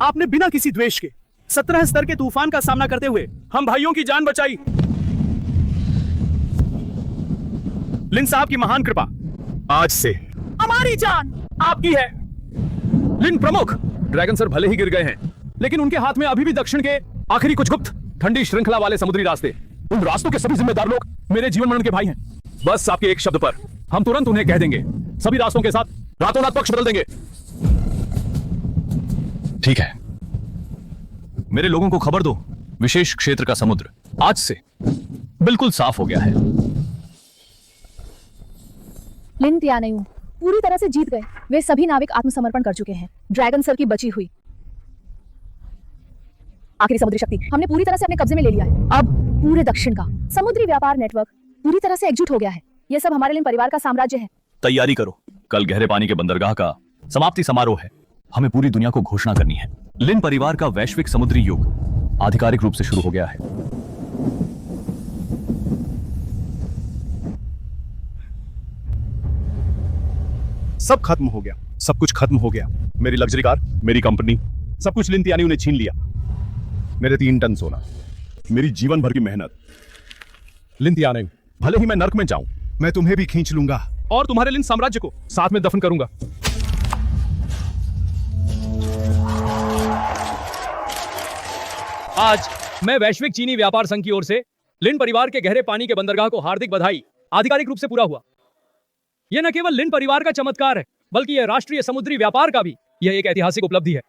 C: आपने बिना किसी द्वेष के 17 स्तर के तूफान का सामना करते हुए हम भाइयों की जान बचाई। लिन साहब की महान कृपा आज से हमारी जान आपकी है।
K: लिन प्रमुख, ड्रैगन सर भले ही गिर गए हैं, लेकिन उनके हाथ में अभी भी दक्षिण के आखिरी कुछ गुप्त ठंडी श्रृंखला वाले समुद्री रास्ते, उन रास्तों के सभी जिम्मेदार लोग मेरे जीवन मरण के भाई हैं। बस आपके एक शब्द पर हम तुरंत उन्हें कह देंगे, सभी रास्तों के साथ रातों रात पक्ष बदल देंगे।
E: ठीक है, मेरे लोगों को खबर दो, विशेष क्षेत्र का समुद्र आज से बिल्कुल साफ हो गया है।
L: लिन तियानयू पूरी तरह से जीत गए। वे सभी नाविक आत्मसमर्पण कर चुके हैं। ड्रैगन सर की बची हुई आखिरी समुद्री शक्ति हमने पूरी तरह से अपने कब्जे में ले लिया है। अब पूरे दक्षिण का समुद्री व्यापार नेटवर्क पूरी तरह से एकजुट हो गया है। यह सब हमारे लिन परिवार का साम्राज्य है।
E: तैयारी करो, कल गहरे पानी के बंदरगाह का समाप्ति समारोह है। हमें पूरी दुनिया को घोषणा करनी है। लिन परिवार का वैश्विक समुद्री युग आधिकारिक रूप से शुरू हो गया है।
K: सब खत्म हो गया, सब कुछ खत्म हो गया। मेरी लग्जरी कार, मेरी कंपनी, सब कुछ लिन तियानयू ने छीन लिया। मेरे 3 टन सोना, मेरी जीवन भर की मेहनत। लिन तियानयू, भले ही मैं नर्क में जाऊं, मैं तुम्हें भी खींच लूंगा और तुम्हारे लिन साम्राज्य को साथ में दफन करूंगा।
E: आज मैं वैश्विक चीनी व्यापार संघ की ओर से लिन परिवार के गहरे पानी के बंदरगाह को हार्दिक बधाई। आधिकारिक रूप से पूरा हुआ। यह न केवल लिन परिवार का चमत्कार है, बल्कि यह राष्ट्रीय समुद्री व्यापार का भी यह एक ऐतिहासिक उपलब्धि है।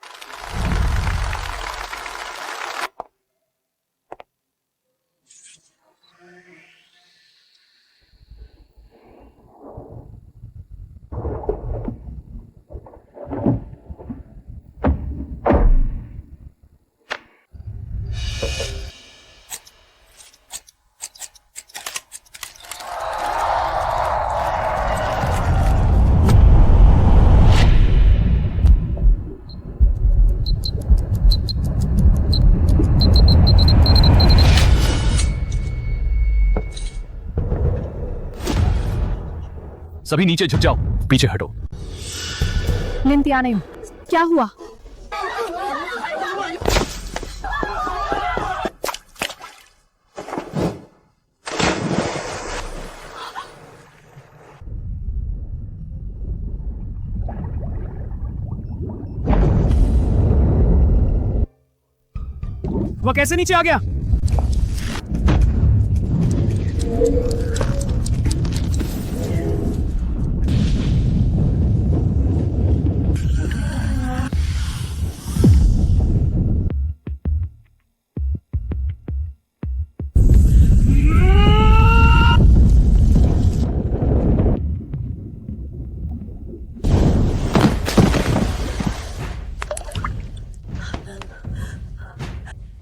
E: सभी नीचे झुक जाओ, पीछे हटो।
L: लिन तियानयू, क्या हुआ?
C: वह कैसे नीचे आ गया?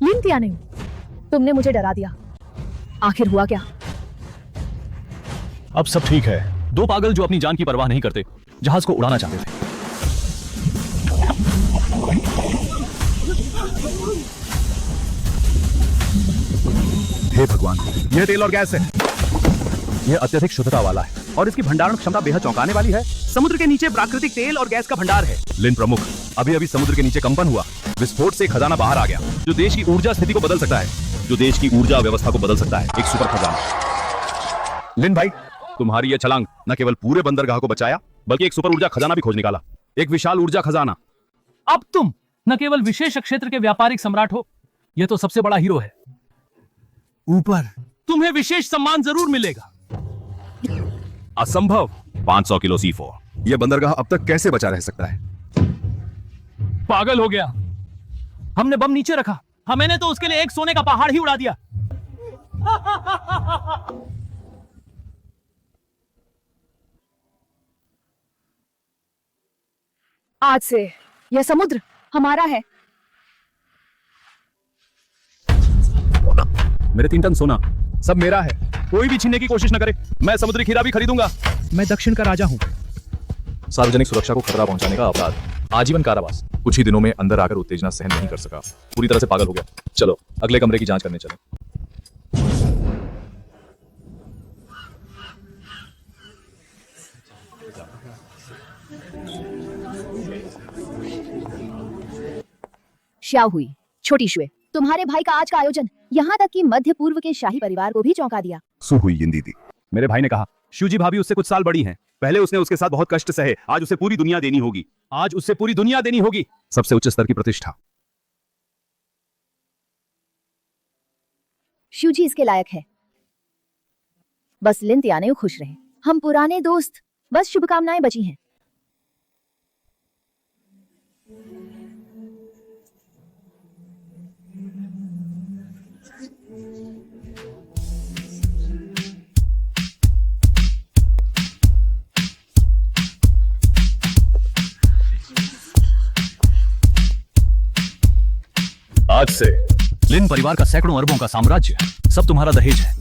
L: लिन तियानयू, तुमने मुझे डरा दिया। आखिर हुआ क्या?
E: अब सब ठीक है। 2 पागल जो अपनी जान की परवाह नहीं करते जहाज को उड़ाना चाहते थे।
K: हे भगवान, यह तेल और गैस है। यह अत्यधिक शुद्धता वाला है और इसकी भंडारण क्षमता बेहद चौंकाने वाली है।
C: समुद्र के नीचे प्राकृतिक तेल और गैस का भंडार है।
K: लिन प्रमुख, अभी अभी समुद्र के नीचे कंपन हुआ, विस्फोट से खजाना बाहर आ गया, जो देश की ऊर्जा स्थिति को बदल सकता है, जो देश की ऊर्जा व्यवस्था को बदल सकता है। एक सुपर खजाना। लिन भाई, तुम्हारी यह छलांग न केवल पूरे बंदरगाह को बचाया, बल्कि एक सुपर ऊर्जा खजाना भी खोज निकाला। एक विशाल ऊर्जा खजाना।
E: अब तुम न केवल विशेष क्षेत्र के व्यापारिक सम्राट हो, यह तो सबसे बड़ा हीरो है। ऊपर तुम्हें विशेष सम्मान जरूर मिलेगा।
K: असंभव। 500 किलो C4। यह बंदरगाह अब तक कैसे बचा रह सकता है?
E: पागल हो गया। हमने बम नीचे रखा, मैंने तो उसके लिए एक सोने का पहाड़ ही उड़ा दिया।
L: आज से यह समुद्र हमारा है।
K: मेरे 3 टन सोना सब मेरा है, कोई भी छीनने की कोशिश न करे। मैं समुद्री खीरा भी खरीदूंगा।
C: मैं दक्षिण का राजा हूं।
K: सार्वजनिक सुरक्षा को खतरा पहुंचाने का अपराध, आजीवन कारावास। कुछ ही दिनों में अंदर आकर उत्तेजना सहन नहीं कर सका, पूरी तरह से पागल हो गया। चलो अगले कमरे की जांच करने चलें।
L: श्याओ हुई, छोटी शुए, तुम्हारे भाई का आज का आयोजन यहाँ तक कि मध्य पूर्व के शाही परिवार को भी चौंका दिया।
K: सु हुई यिन दीदी, मेरे भाई ने कहा शिवजी भाभी उससे कुछ साल बड़ी हैं। पहले उसने उसके साथ बहुत कष्ट सहे, आज उसे पूरी दुनिया देनी होगी। आज उससे पूरी दुनिया देनी होगी, सबसे उच्च स्तर की प्रतिष्ठा।
L: शिवजी इसके लायक है। बस लिन तियानेऊ खुश रहे, हम पुराने दोस्त, बस शुभकामनाएं बची हैं।
D: आज से लिन परिवार का सैकड़ों अरबों का साम्राज्य सब तुम्हारा दहेज है।